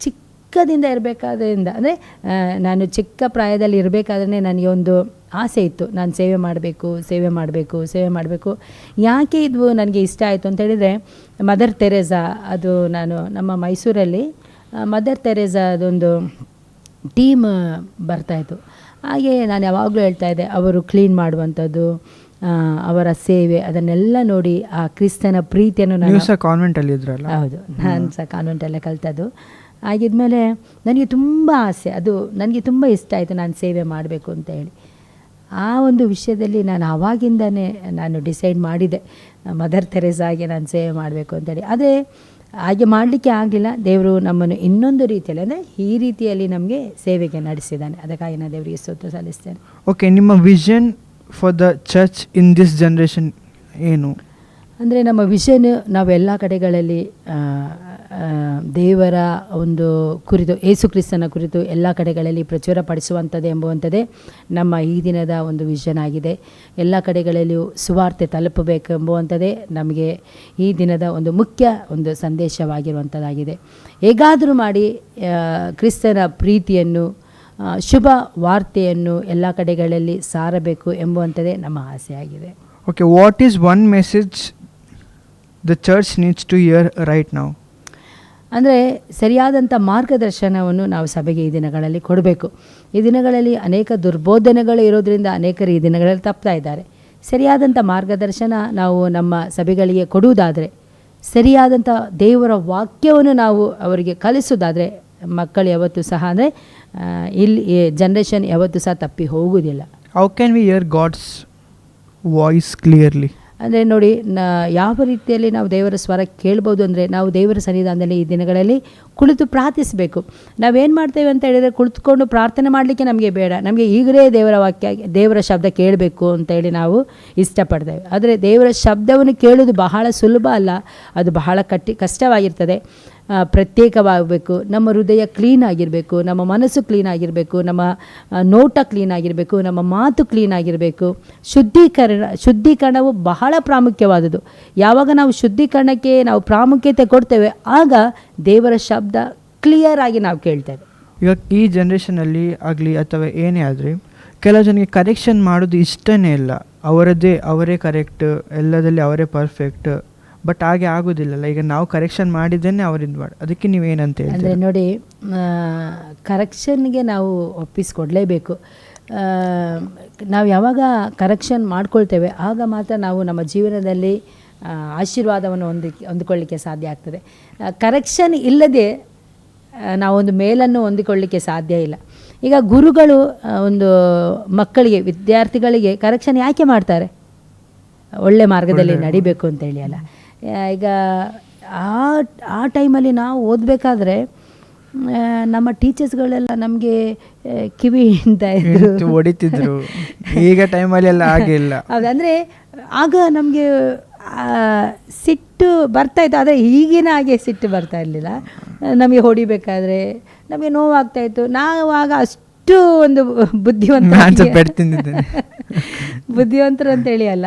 ಚಿಕ್ಕದಿಂದ ಇರಬೇಕಾದ್ರಿಂದ, ಅಂದರೆ ನಾನು ಚಿಕ್ಕ ಪ್ರಾಯದಲ್ಲಿ ಇರಬೇಕಾದ್ರೆ ನನಗೆ ಒಂದು ಆಸೆ ಇತ್ತು, ನಾನು ಸೇವೆ ಮಾಡಬೇಕು. ಯಾಕೆ ಇದು ನನಗೆ ಇಷ್ಟ ಆಯಿತು ಅಂತ ಹೇಳಿದರೆ, ಮದರ್ ತೆರೇಸಾ, ಅದು ನಾನು ನಮ್ಮ ಮೈಸೂರಲ್ಲಿ ಮದರ್ ತೆರೇಸಾ ಅದೊಂದು ಟೀಮ್ ಬರ್ತಾಯಿತ್ತು. ಹಾಗೆ ನಾನು ಯಾವಾಗಲೂ ಹೇಳ್ತಾಯಿದ್ದೆ, ಅವರು ಕ್ಲೀನ್ ಮಾಡುವಂಥದ್ದು, ಅವರ ಸೇವೆ, ಅದನ್ನೆಲ್ಲ ನೋಡಿ ಆ ಕ್ರಿಸ್ತನ ಪ್ರೀತಿಯನ್ನು ನಾನು ಸಹ ಕಾನ್ವೆಂಟಲ್ಲಿ ಇದ್ರಲ್ಲ? ಹೌದು, ನಾನು ಸಹ ಕಾನ್ವೆಂಟಲ್ಲೇ ಕಲಿತದ್ದು. ಆಗಿದ್ಮೇಲೆ ನನಗೆ ತುಂಬ ಆಸೆ, ಅದು ನನಗೆ ತುಂಬ ಇಷ್ಟ ಆಯಿತು, ನಾನು ಸೇವೆ ಮಾಡಬೇಕು ಅಂತ ಹೇಳಿ. ಆ ಒಂದು ವಿಷಯದಲ್ಲಿ ನಾನು ಆವಾಗಿಂದನೇ ನಾನು ಡಿಸೈಡ್ ಮಾಡಿದೆ, ಮದರ್ ತೆರೇಸಾಗೆ ನಾನು ಸೇವೆ ಮಾಡಬೇಕು ಅಂತೇಳಿ. ಆದರೆ ಹಾಗೆ ಮಾಡಲಿಕ್ಕೆ ಆಗಲಿಲ್ಲ. ದೇವರು ನಮ್ಮನ್ನು ಇನ್ನೊಂದು ರೀತಿಯಲ್ಲಿ, ಅಂದರೆ ಈ ರೀತಿಯಲ್ಲಿ ನಮಗೆ ಸೇವೆಗೆ ನಡೆಸಿದ್ದಾನೆ. ಅದಕ್ಕಾಗಿ ನಾನು ದೇವರಿಗೆ ಸ್ತೋತ್ರ ಸಲ್ಲಿಸ್ತೇನೆ. ಓಕೆ, ನಿಮ್ಮ vision for the church in this generation ಏನು? ಅಂದರೆ ನಮ್ಮ ವಿಷನ್, ನಾವೆಲ್ಲ ಕಡೆಗಳಲ್ಲಿ ದೇವರ ಒಂದು ಕುರಿತು, ಯೇಸು ಕ್ರಿಸ್ತನ ಕುರಿತು ಎಲ್ಲ ಕಡೆಗಳಲ್ಲಿ ಪ್ರಚುರಪಡಿಸುವಂಥದ್ದು ಎಂಬುವಂಥದ್ದೇ ನಮ್ಮ ಈ ದಿನದ ಒಂದು ವಿಷನ್ ಆಗಿದೆ. ಎಲ್ಲ ಕಡೆಗಳಲ್ಲಿಯೂ ಸುವಾರ್ತೆ ತಲುಪಬೇಕು ಎಂಬುವಂಥದ್ದೇ ನಮಗೆ ಈ ದಿನದ ಒಂದು ಮುಖ್ಯ ಒಂದು ಸಂದೇಶವಾಗಿರುವಂಥದ್ದಾಗಿದೆ. ಹೇಗಾದರೂ ಮಾಡಿ ಕ್ರಿಸ್ತನ ಪ್ರೀತಿಯನ್ನು, ಶುಭ ವಾರ್ತೆಯನ್ನು ಎಲ್ಲ ಕಡೆಗಳಲ್ಲಿ ಸಾರಬೇಕು ಎಂಬುವಂಥದ್ದೇ ನಮ್ಮ ಆಸೆಯಾಗಿದೆ. Okay, what is one message the church needs to hear right now? ಅಂದರೆ ಸರಿಯಾದಂಥ ಮಾರ್ಗದರ್ಶನವನ್ನು ನಾವು ಸಭೆಗೆ ಈ ದಿನಗಳಲ್ಲಿ ಕೊಡಬೇಕು. ಈ ದಿನಗಳಲ್ಲಿ ಅನೇಕ ದುರ್ಬೋಧನೆಗಳು ಇರೋದರಿಂದ ಅನೇಕರು ಈ ದಿನಗಳಲ್ಲಿ ತಪ್ತಾ ಇದ್ದಾರೆ. ಸರಿಯಾದಂಥ ಮಾರ್ಗದರ್ಶನ ನಾವು ನಮ್ಮ ಸಭೆಗಳಿಗೆ ಕೊಡುವುದಾದರೆ, ಸರಿಯಾದಂಥ ದೇವರ ವಾಕ್ಯವನ್ನು ನಾವು ಅವರಿಗೆ ಕಲಿಸೋದಾದರೆ ಮಕ್ಕಳು ಯಾವತ್ತೂ ಸಹ ಅಂದರೆ ಇಲ್ಲಿ ಜನ್ರೇಷನ್ ಯಾವತ್ತೂ ಸಹ ತಪ್ಪಿ ಹೋಗುವುದಿಲ್ಲ. How can we hear God's voice clearly? ಅಂದರೆ ನೋಡಿ, ಯಾವ ರೀತಿಯಲ್ಲಿ ನಾವು ದೇವರ ಸ್ವರ ಕೇಳ್ಬೋದು ಅಂದರೆ ನಾವು ದೇವರ ಸನ್ನಿಧಾನದಲ್ಲಿ ಈ ದಿನಗಳಲ್ಲಿ ಕುಳಿತು ಪ್ರಾರ್ಥಿಸಬೇಕು. ನಾವೇನು ಮಾಡ್ತೇವೆ ಅಂತ ಹೇಳಿದರೆ, ಕುಳಿತುಕೊಂಡು ಪ್ರಾರ್ಥನೆ ಮಾಡಲಿಕ್ಕೆ ನಮಗೆ ಬೇಡ, ನಮಗೆ ಈಗಲೇ ದೇವರ ವಾಕ್ಯ, ದೇವರ ಶಬ್ದ ಕೇಳಬೇಕು ಅಂತೇಳಿ ನಾವು ಇಷ್ಟಪಡ್ತೇವೆ. ಆದರೆ ದೇವರ ಶಬ್ದವನ್ನು ಕೇಳೋದು ಬಹಳ ಸುಲಭ ಅಲ್ಲ, ಅದು ಬಹಳ ಕಷ್ಟವಾಗಿರ್ತದೆ. ಪ್ರತ್ಯೇಕವಾಗಬೇಕು, ನಮ್ಮ ಹೃದಯ ಕ್ಲೀನ್ ಆಗಿರಬೇಕು, ನಮ್ಮ ಮನಸ್ಸು ಕ್ಲೀನ್ ಆಗಿರಬೇಕು, ನಮ್ಮ ನೋಟ ಕ್ಲೀನ್ ಆಗಿರಬೇಕು, ನಮ್ಮ ಮಾತು ಕ್ಲೀನ್ ಆಗಿರಬೇಕು. ಶುದ್ಧೀಕರಣವು ಬಹಳ ಪ್ರಾಮುಖ್ಯವಾದದ್ದು. ಯಾವಾಗ ನಾವು ಶುದ್ಧೀಕರಣಕ್ಕೆ ನಾವು ಪ್ರಾಮುಖ್ಯತೆ ಕೊಡ್ತೇವೆ, ಆಗ ದೇವರ ಶಬ್ದ ಕ್ಲಿಯರ್ ಆಗಿ ನಾವು ಕೇಳ್ತೇವೆ. ಈಗ ಈ ಜನ್ರೇಷನಲ್ಲಿ ಆಗಲಿ ಅಥವಾ ಏನೇ ಆದರೆ, ಕೆಲವು ಜನಕ್ಕೆ ಕರೆಕ್ಷನ್ ಮಾಡೋದು ಇಷ್ಟನೇ ಇಲ್ಲ. ಅವರೇ ಕರೆಕ್ಟ್, ಎಲ್ಲದಲ್ಲಿ ಅವರೇ ಪರ್ಫೆಕ್ಟ್. ಬಟ್ ಹಾಗೆ ಆಗೋದಿಲ್ಲಲ್ಲ. ಈಗ ನಾವು ಕರೆಕ್ಷನ್ ಮಾಡಿದ್ದೇನೆ ಅವ್ರಿಂದ ಮಾಡಿ, ಅದಕ್ಕೆ ನೀವೇನಂತ ಹೇಳಿ? ಅಂದರೆ ನೋಡಿ, ಕರೆಕ್ಷನ್ಗೆ ನಾವು ಒಪ್ಪಿಸ್ಕೊಡ್ಲೇಬೇಕು. ನಾವು ಯಾವಾಗ ಕರೆಕ್ಷನ್ ಮಾಡ್ಕೊಳ್ತೇವೆ, ಆಗ ಮಾತ್ರ ನಾವು ನಮ್ಮ ಜೀವನದಲ್ಲಿ ಆಶೀರ್ವಾದವನ್ನು ಹೊಂದಿಕೊಳ್ಳಿಕ್ಕೆ ಸಾಧ್ಯ ಆಗ್ತದೆ. ಕರೆಕ್ಷನ್ ಇಲ್ಲದೆ ನಾವೊಂದು ಮೇಲನ್ನು ಹೊಂದಿಕೊಳ್ಳಿಕ್ಕೆ ಸಾಧ್ಯ ಇಲ್ಲ. ಈಗ ಗುರುಗಳು ಒಂದು ಮಕ್ಕಳಿಗೆ, ವಿದ್ಯಾರ್ಥಿಗಳಿಗೆ ಕರೆಕ್ಷನ್ ಯಾಕೆ ಮಾಡ್ತಾರೆ? ಒಳ್ಳೆ ಮಾರ್ಗದಲ್ಲಿ ನಡಿಬೇಕು ಅಂತೇಳಿ ಅಲ್ಲ. ಈಗ ಆ ಟೈಮಲ್ಲಿ ನಾವು ಓದಬೇಕಾದ್ರೆ ನಮ್ಮ ಟೀಚರ್ಸ್ಗಳೆಲ್ಲ ನಮಗೆ ಕಿವಿಯಿಂದ ಹೊಡಿತಿದ್ರು. ಈಗ ಟೈಮಲ್ಲಿ ಎಲ್ಲ ಆಗಿಲ್ಲ. ಹೌದಂದರೆ ಆಗ ನಮಗೆ ಸಿಟ್ಟು ಬರ್ತಾಯಿತ್ತು, ಆದರೆ ಈಗಿನ ಹಾಗೆ ಸಿಟ್ಟು ಬರ್ತಾ ಇರಲಿಲ್ಲ. ನಮಗೆ ಹೊಡಿಬೇಕಾದ್ರೆ ನಮಗೆ ನೋವಾಗ್ತಾಯಿತ್ತು. ನಾವು ಆಗ ಅಷ್ಟು ಒಂದು ಬುದ್ಧಿವಂತರು ಅಂತೇಳಿ ಅಲ್ಲ,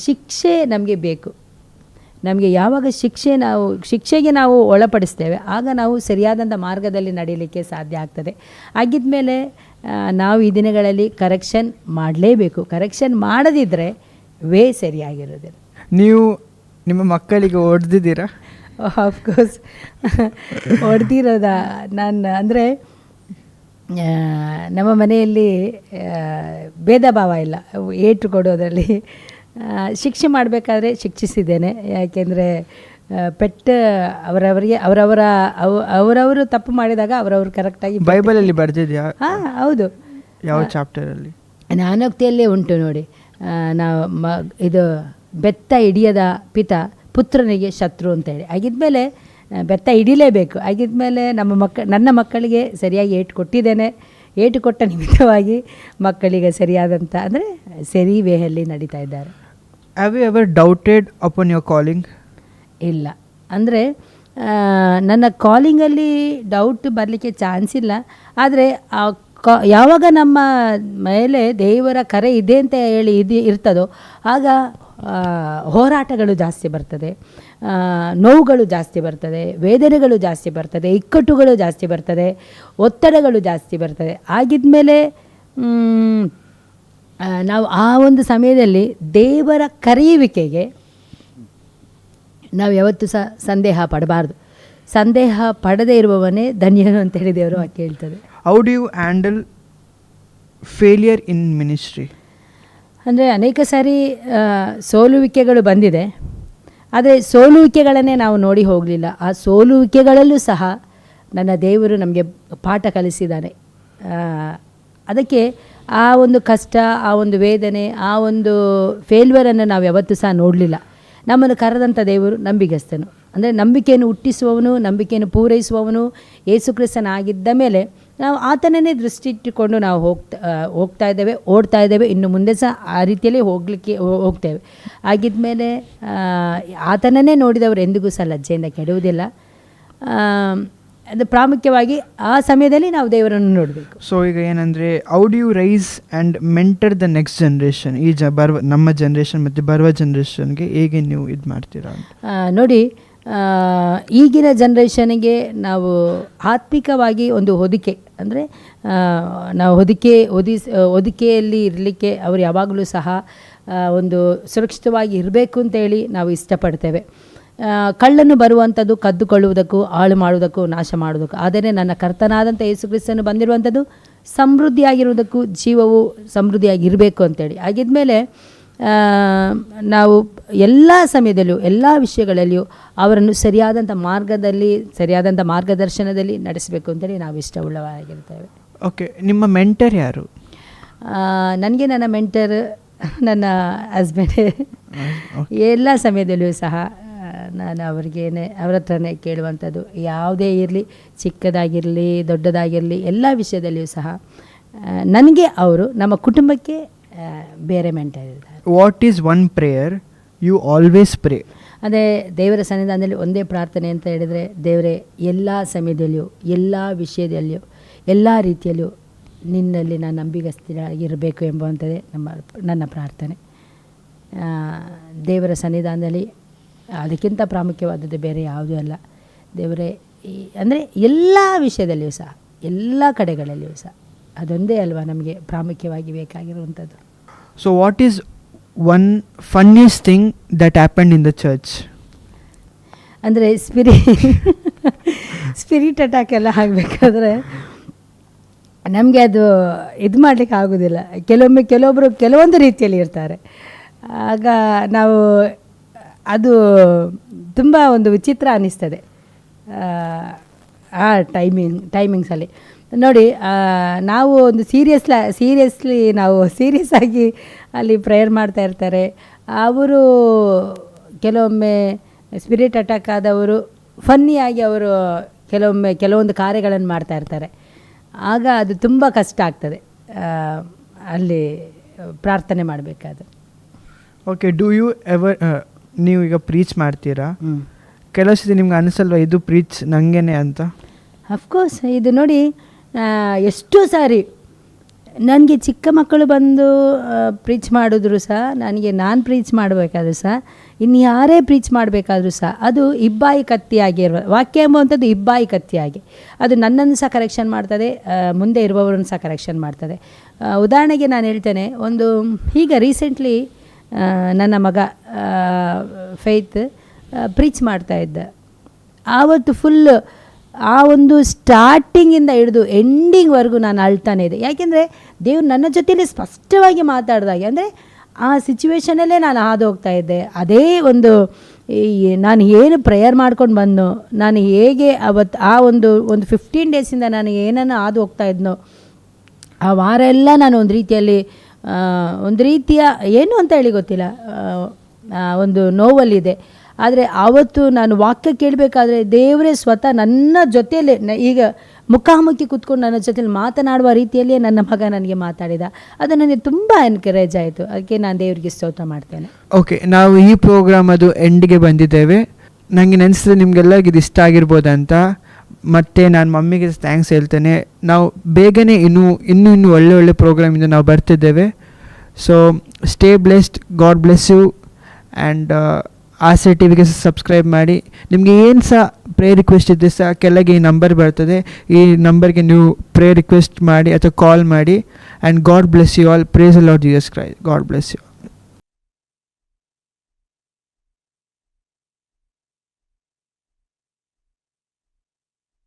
ಶಿಕ್ಷೆ ನಮಗೆ ಬೇಕು. ನಮಗೆ ಯಾವಾಗ ಶಿಕ್ಷೆಗೆ ನಾವು ಒಳಪಡಿಸ್ತೇವೆ, ಆಗ ನಾವು ಸರಿಯಾದಂಥ ಮಾರ್ಗದಲ್ಲಿ ನಡೀಲಿಕ್ಕೆ ಸಾಧ್ಯ ಆಗ್ತದೆ. ಆಗಿದ್ಮೇಲೆ ನಾವು ಈ ದಿನಗಳಲ್ಲಿ ಕರೆಕ್ಷನ್ ಮಾಡಲೇಬೇಕು. ಕರೆಕ್ಷನ್ ಮಾಡದಿದ್ದರೆ ಸರಿಯಾಗಿರೋದಿಲ್ಲ. ನೀವು ನಿಮ್ಮ ಮಕ್ಕಳಿಗೆ ಹೊಡೆದಿದ್ದೀರಾ? ಆಫ್ಕೋರ್ಸ್ ಹೊಡೆದಿರೋದ ನಾನು. ಅಂದರೆ ನಮ್ಮ ಮನೆಯಲ್ಲಿ ಭೇದ ಭಾವ ಇಲ್ಲ ಏಟು ಕೊಡೋದರಲ್ಲಿ. ಶಿಕ್ಷೆ ಮಾಡಬೇಕಾದ್ರೆ ಶಿಕ್ಷಿಸಿದ್ದೇನೆ. ಯಾಕೆಂದರೆ ಪೆಟ್ಟು ಅವರವರು ತಪ್ಪು ಮಾಡಿದಾಗ ಅವರವರು ಕರೆಕ್ಟಾಗಿ. ಬೈಬಲಲ್ಲಿ ಬರ್ದಿದೆಯಾ? ಹಾಂ, ಹೌದು. ಯಾವ ಚಾಪ್ಟರಲ್ಲಿ? ಜ್ಞಾನೋಕ್ತಿಯಲ್ಲೇ ಉಂಟು ನೋಡಿ. ನಾವು ಇದು ಬೆತ್ತ ಹಿಡಿಯದ ಪಿತ ಪುತ್ರನಿಗೆ ಶತ್ರು ಅಂತೇಳಿ. ಆಗಿದ್ಮೇಲೆ ಬೆತ್ತ ಹಿಡಿಲೇಬೇಕು. ಆಗಿದ್ಮೇಲೆ ನನ್ನ ಮಕ್ಕಳಿಗೆ ಸರಿಯಾಗಿ ಏಟು ಕೊಟ್ಟಿದ್ದೇನೆ. ಏಟು ಕೊಟ್ಟ ನಿಮಿತ್ತವಾಗಿ ಮಕ್ಕಳಿಗೆ ಸರಿಯಾದಂಥ, ಅಂದರೆ ಸರಿ ವೇಯಲ್ಲಿ ನಡೀತಾ ಇದ್ದಾರೆ. Have you ever doubted upon your calling? ಇಲ್ಲ. ಅಂದರೆ ನನ್ನ ಕಾಲಿಂಗಲ್ಲಿ ಡೌಟ್ ಬರಲಿಕ್ಕೆ ಚಾನ್ಸ್ ಇಲ್ಲ. ಆದರೆ ಯಾವಾಗ ನಮ್ಮ ಮೇಲೆ ದೇವರ ಕರೆ ಇದೆ ಅಂತ ಹೇಳಿ ಇರ್ತದೋ, ಆಗ ಹೋರಾಟಗಳು ಜಾಸ್ತಿ ಬರ್ತದೆ, ನೋವುಗಳು ಜಾಸ್ತಿ ಬರ್ತದೆ, ವೇದನೆಗಳು ಜಾಸ್ತಿ ಬರ್ತದೆ, ಇಕ್ಕಟ್ಟುಗಳು ಜಾಸ್ತಿ ಬರ್ತದೆ, ಒತ್ತಡಗಳು ಜಾಸ್ತಿ ಬರ್ತದೆ. ಆಗಿದ್ಮೇಲೆ ನಾವು ಆ ಒಂದು ಸಮಯದಲ್ಲಿ ದೇವರ ಕರೆಯುವಿಕೆಗೆ ನಾವು ಯಾವತ್ತೂ ಸಹ ಸಂದೇಹ ಪಡಬಾರ್ದು. ಸಂದೇಹ ಪಡದೇ ಇರುವವನೇ ಧನ್ಯನು ಅಂತೇಳಿ ದೇವರು ವಾಕ್ಯ ಹೇಳ್ತದೆ. How do you handle failure in ministry? ಅಂದರೆ ಅನೇಕ ಸಾರಿ ಸೋಲುವಿಕೆಗಳು ಬಂದಿದೆ, ಆದರೆ ಸೋಲುವಿಕೆಗಳನ್ನೇ ನಾವು ನೋಡಿ ಹೋಗಲಿಲ್ಲ. ಆ ಸೋಲುವಿಕೆಗಳಲ್ಲೂ ಸಹ ನನ್ನ ದೇವರು ನಮಗೆ ಪಾಠ ಕಲಿಸಿದ್ದಾನೆ. ಅದಕ್ಕೆ ಆ ಒಂದು ಕಷ್ಟ, ಆ ಒಂದು ವೇದನೆ, ಆ ಒಂದು ಫೇಲ್ಯೂರನ್ನು ನಾವು ಯಾವತ್ತೂ ಸಹ ನೋಡಲಿಲ್ಲ. ನಮ್ಮನ್ನು ಕರೆದಂಥ ದೇವರು ನಂಬಿಗಸ್ತನು. ಅಂದರೆ ನಂಬಿಕೆಯನ್ನು ಹುಟ್ಟಿಸುವವನು, ನಂಬಿಕೆಯನ್ನು ಪೂರೈಸುವವನು ಯೇಸು ಕ್ರಿಸ್ತನಾಗಿದ್ದ ಮೇಲೆ ನಾವು ಆತನನ್ನೇ ದೃಷ್ಟಿ ಇಟ್ಟುಕೊಂಡು ನಾವು ಹೋಗ್ತಾ ಇದ್ದೇವೆ, ಓಡ್ತಾ ಇದ್ದೇವೆ. ಇನ್ನು ಮುಂದೆ ಸಹ ಆ ರೀತಿಯಲ್ಲಿ ಹೋಗ್ತೇವೆ. ಆಗಿದ್ಮೇಲೆ ಆತನನ್ನೇ ನೋಡಿದವರು ಎಂದಿಗೂ ಸಹ ಲಜ್ಜೆಯಿಂದ ಕೆಡುವುದಿಲ್ಲ. ಅದು ಪ್ರಾಮುಖ್ಯವಾಗಿ ಆ ಸಮಯದಲ್ಲಿ ನಾವು ದೇವರನ್ನು ನೋಡಬೇಕು. ಸೊ ಈಗ ಏನಂದರೆ, how do you raise and mentor the next generation? ಈ ನಮ್ಮ ಜನ್ರೇಷನ್ ಮತ್ತು ಬರುವ ಜನ್ರೇಷನ್ಗೆ ಹೇಗೆ ನೀವು ಇದು ಮಾಡ್ತೀರಾ ಅಂತ ನೋಡಿ. ಈಗಿನ ಜನ್ರೇಷನ್ಗೆ ನಾವು ಆತ್ಮಿಕವಾಗಿ ಒಂದು ಹೊದಿಕೆ, ಅಂದರೆ ನಾವು ಹೊದಿಕೆಯಲ್ಲಿ ಇರಲಿಕ್ಕೆ ಅವರು ಯಾವಾಗಲೂ ಸಹ ಒಂದು ಸುರಕ್ಷಿತವಾಗಿ ಇರಬೇಕು ಅಂತೇಳಿ ನಾವು ಇಷ್ಟಪಡ್ತೇವೆ. ಕಳ್ಳನ್ನು ಬರುವಂಥದ್ದು ಕದ್ದುಕೊಳ್ಳುವುದಕ್ಕೂ, ಹಾಳು ಮಾಡುವುದಕ್ಕೂ, ನಾಶ ಮಾಡುವುದಕ್ಕೂ. ಆದರೆ ನನ್ನ ಕರ್ತನಾದಂಥ ಯೇಸು ಕ್ರಿಸ್ತನು ಬಂದಿರುವಂಥದ್ದು ಸಮೃದ್ಧಿಯಾಗಿರುವುದಕ್ಕೂ, ಜೀವವು ಸಮೃದ್ಧಿಯಾಗಿರಬೇಕು ಅಂತೇಳಿ. ಆಗಿದ್ಮೇಲೆ ನಾವು ಎಲ್ಲ ಸಮಯದಲ್ಲಿಯೂ ಎಲ್ಲ ವಿಷಯಗಳಲ್ಲಿಯೂ ಅವರನ್ನು ಸರಿಯಾದಂಥ ಮಾರ್ಗದರ್ಶನದಲ್ಲಿ ನಡೆಸಬೇಕು ಅಂತೇಳಿ ನಾವು ಇಷ್ಟವುಳ್ಳವರಾಗಿರ್ತೇವೆ. ಓಕೆ, ನಿಮ್ಮ ಮೆಂಟರ್ ಯಾರು? ನನಗೆ ನನ್ನ ಮೆಂಟರ್ ನನ್ನ ಹಸ್ಬೆಂಡೇ. ಎಲ್ಲ ಸಮಯದಲ್ಲಿಯೂ ಸಹ ನಾನು ಅವ್ರ ಹತ್ರನೇ ಕೇಳುವಂಥದ್ದು. ಯಾವುದೇ ಇರಲಿ, ಚಿಕ್ಕದಾಗಿರಲಿ ದೊಡ್ಡದಾಗಿರಲಿ, ಎಲ್ಲ ವಿಷಯದಲ್ಲಿಯೂ ಸಹ ನನಗೆ ಅವರು, ನಮ್ಮ ಕುಟುಂಬಕ್ಕೆ ಬೇರೆ ಮೆಂಟರ್ ಇದ್ದಾರೆ. What is one prayer you always pray? ಅದೇ ದೇವರ ಸನ್ನಿಧಾನದಲ್ಲಿ ಒಂದೇ ಪ್ರಾರ್ಥನೆ ಅಂತ ಹೇಳಿದರೆ, ದೇವರೇ ಎಲ್ಲ ಸಮಯದಲ್ಲಿಯೂ ಎಲ್ಲ ವಿಷಯದಲ್ಲಿಯೂ ಎಲ್ಲ ರೀತಿಯಲ್ಲಿಯೂ ನಿನ್ನಲ್ಲಿ ನಾನು ನಂಬಿಗಸ್ತಿರಬೇಕು ಎಂಬುವಂಥದ್ದೇ ನನ್ನ ಪ್ರಾರ್ಥನೆ. ದೇವರ ಸನ್ನಿಧಾನದಲ್ಲಿ ಅದಕ್ಕಿಂತ ಪ್ರಾಮುಖ್ಯವಾದದ್ದು ಬೇರೆ ಯಾವುದೂ ಅಲ್ಲ. ದೇವರೇ ಅಂದರೆ ಎಲ್ಲ ವಿಷಯದಲ್ಲಿಯೂ ಸಹ, ಎಲ್ಲ ಕಡೆಗಳಲ್ಲಿಯೂ ಸಹ ಅದೊಂದೇ ಅಲ್ವಾ ನಮಗೆ ಪ್ರಾಮುಖ್ಯವಾಗಿ ಬೇಕಾಗಿರುವಂಥದ್ದು. So what is one funniest thing that happened in the church? ಅಂದರೆ ಸ್ಪಿರಿಟ್ ಅಟ್ಯಾಕ್ ಎಲ್ಲ ಆಗಬೇಕಾದ್ರೆ ನಮಗೆ ಅದು ಇದು ಮಾಡಲಿಕ್ಕೆ ಆಗೋದಿಲ್ಲ. ಕೆಲವೊಬ್ಬರು ಕೆಲವೊಂದು ರೀತಿಯಲ್ಲಿ ಇರ್ತಾರೆ. ಆಗ ನಾವು ಅದು ತುಂಬ ಒಂದು ವಿಚಿತ್ರ ಅನ್ನಿಸ್ತದೆ ಆ ಟೈಮಿಂಗ್ಸಲ್ಲಿ. ನೋಡಿ, ನಾವು ಒಂದು ಸೀರಿಯಸ್ ಆಗಿ ಅಲ್ಲಿ ಪ್ರೇಯರ್ ಮಾಡ್ತಾ ಇರ್ತಾರೆ. ಅವರು ಕೆಲವೊಮ್ಮೆ ಸ್ಪಿರಿಟ್ ಅಟ್ಯಾಕ್ ಆದವರು ಫನ್ನಿಯಾಗಿ ಅವರು ಕೆಲವೊಂದು ಕಾರ್ಯಗಳನ್ನು ಮಾಡ್ತಾ ಇರ್ತಾರೆ. ಆಗ ಅದು ತುಂಬ ಕಷ್ಟ ಆಗ್ತದೆ ಅಲ್ಲಿ ಪ್ರಾರ್ಥನೆ ಮಾಡಬೇಕಾದ್ರೆ. ಓಕೆ, ಡೂ ಯು ಎವರ್, ನೀವು ಈಗ ಪ್ರೀಚ್ ಮಾಡ್ತೀರಾ, ಕೆಲವು ಸತಿ ನಿಮ್ಗೆ ಅನಿಸಲ್ವ ಇದು ಪ್ರೀಚ್ ನನಗೇನೆ ಅಂತ? ಅಫ್ಕೋರ್ಸ್. ಇದು ನೋಡಿ, ಎಷ್ಟೋ ಸಾರಿ ನನಗೆ ಚಿಕ್ಕ ಮಕ್ಕಳು ಬಂದು ಪ್ರೀಚ್ ಮಾಡಿದ್ರು ಸಹ, ನಾನು ಪ್ರೀಚ್ ಮಾಡಬೇಕಾದ್ರೂ ಸಹ, ಇನ್ನು ಯಾರೇ ಪ್ರೀಚ್ ಮಾಡಬೇಕಾದ್ರೂ ಸಹ ಅದು ಇಬ್ಬಾಯಿ ಕತ್ತಿಯಾಗಿರುವ ವಾಕ್ಯ ಎಂಬುವಂಥದ್ದು ಇಬ್ಬಾಯಿ ಕತ್ತಿಯಾಗಿ ಅದು ನನ್ನನ್ನು ಸಹ ಕರೆಕ್ಷನ್ ಮಾಡ್ತದೆ, ಮುಂದೆ ಇರುವವರನ್ನು ಸಹ ಕರೆಕ್ಷನ್ ಮಾಡ್ತದೆ. ಉದಾಹರಣೆಗೆ ನಾನು ಹೇಳ್ತೇನೆ, ಈಗ ರೀಸೆಂಟ್ಲಿ ನನ್ನ ಮಗ ಫೇತ್ ಪ್ರೀಚ್ ಮಾಡ್ತಾ ಇದ್ದ. ಆವತ್ತು ಫುಲ್ ಆ ಒಂದು ಸ್ಟಾರ್ಟಿಂಗಿಂದ ಹಿಡಿದು ಎಂಡಿಂಗ್ವರೆಗೂ ನಾನು ಅಳ್ತಾನೆ ಇದೆ. ಯಾಕೆಂದರೆ ದೇವ್ರು ನನ್ನ ಜೊತೆಯಲ್ಲಿ ಸ್ಪಷ್ಟವಾಗಿ ಮಾತಾಡಿದಾಗೆ, ಅಂದರೆ ಆ ಸಿಚುವೇಷನಲ್ಲೇ ನಾನು ಹಾದು ಹೋಗ್ತಾ ಇದ್ದೆ. ಅದೇ ಒಂದು ನಾನು ಏನು ಪ್ರೇಯರ್ ಮಾಡ್ಕೊಂಡು ಬಂದು ನಾನು ಹೇಗೆ ಅವತ್ತು ಆ ಒಂದು 15 ಡೇಸಿಂದ ನಾನು ಏನನ್ನು ಹಾದು ಹೋಗ್ತಾ ಇದ್ನೋ ಆ ವಾರ ಎಲ್ಲ ನಾನು ಒಂದು ರೀತಿಯ ಏನು ಅಂತ ಹೇಳಿ ಗೊತ್ತಿಲ್ಲ, ಒಂದು ನೋವಲ್ಲಿದೆ. ಆದರೆ ಆವತ್ತು ನಾನು ವಾಕ್ಯ ಕೇಳಬೇಕಾದ್ರೆ ದೇವರೇ ಸ್ವತಃ ನನ್ನ ಜೊತೆಯಲ್ಲೇ ಈಗ ಮುಖಾಮುಖಿ ಕೂತ್ಕೊಂಡು ನನ್ನ ಜೊತೆಲಿ ಮಾತನಾಡುವ ರೀತಿಯಲ್ಲಿಯೇ ನನ್ನ ಮಗ ನನಗೆ ಮಾತಾಡಿದ. ಅದು ನನಗೆ ತುಂಬ ಎನ್ಕರೇಜ್ ಆಯಿತು. ಅದಕ್ಕೆ ನಾನು ದೇವರಿಗೆ ಸ್ತೋತ್ರ ಮಾಡ್ತೇನೆ. ಓಕೆ, ನಾವು ಈ ಪ್ರೋಗ್ರಾಮ್ ಅದು ಎಂಡ್ಗೆ ಬಂದಿದ್ದೇವೆ. ನನಗೆ ನೆನೆಸಿದ್ರೆ ನಿಮಗೆಲ್ಲರಿಗೂ ಇದು ಇಷ್ಟ ಆಗಿರ್ಬೋದಂತ. ಮತ್ತು ನಾನು ಮಮ್ಮಿಗೆ ಥ್ಯಾಂಕ್ಸ್ ಹೇಳ್ತೇನೆ. ನಾವು ಬೇಗನೆ ಇನ್ನೂ ಒಳ್ಳೆ ಪ್ರೋಗ್ರಾಮಿಂದ ನಾವು ಬರ್ತಿದ್ದೇವೆ. So stay blessed, God bless you. And Aase ಟಿವಿಗೆ ಸಬ್ಸ್ಕ್ರೈಬ್ ಮಾಡಿ. ನಿಮಗೆ ಏನು ಸಹ ಪ್ರೇ ರಿಕ್ವೆಸ್ಟ್ ಇದ್ದರೆ ಸಹ ಕೆಳಗೆ ಈ ನಂಬರ್ ಬರ್ತದೆ, ಈ ನಂಬರ್ಗೆ ನೀವು ಪ್ರೇ ರಿಕ್ವೆಸ್ಟ್ ಮಾಡಿ ಅಥವಾ ಕಾಲ್ ಮಾಡಿ. And God bless you all. Praise the Lord Jesus Christ. God bless you.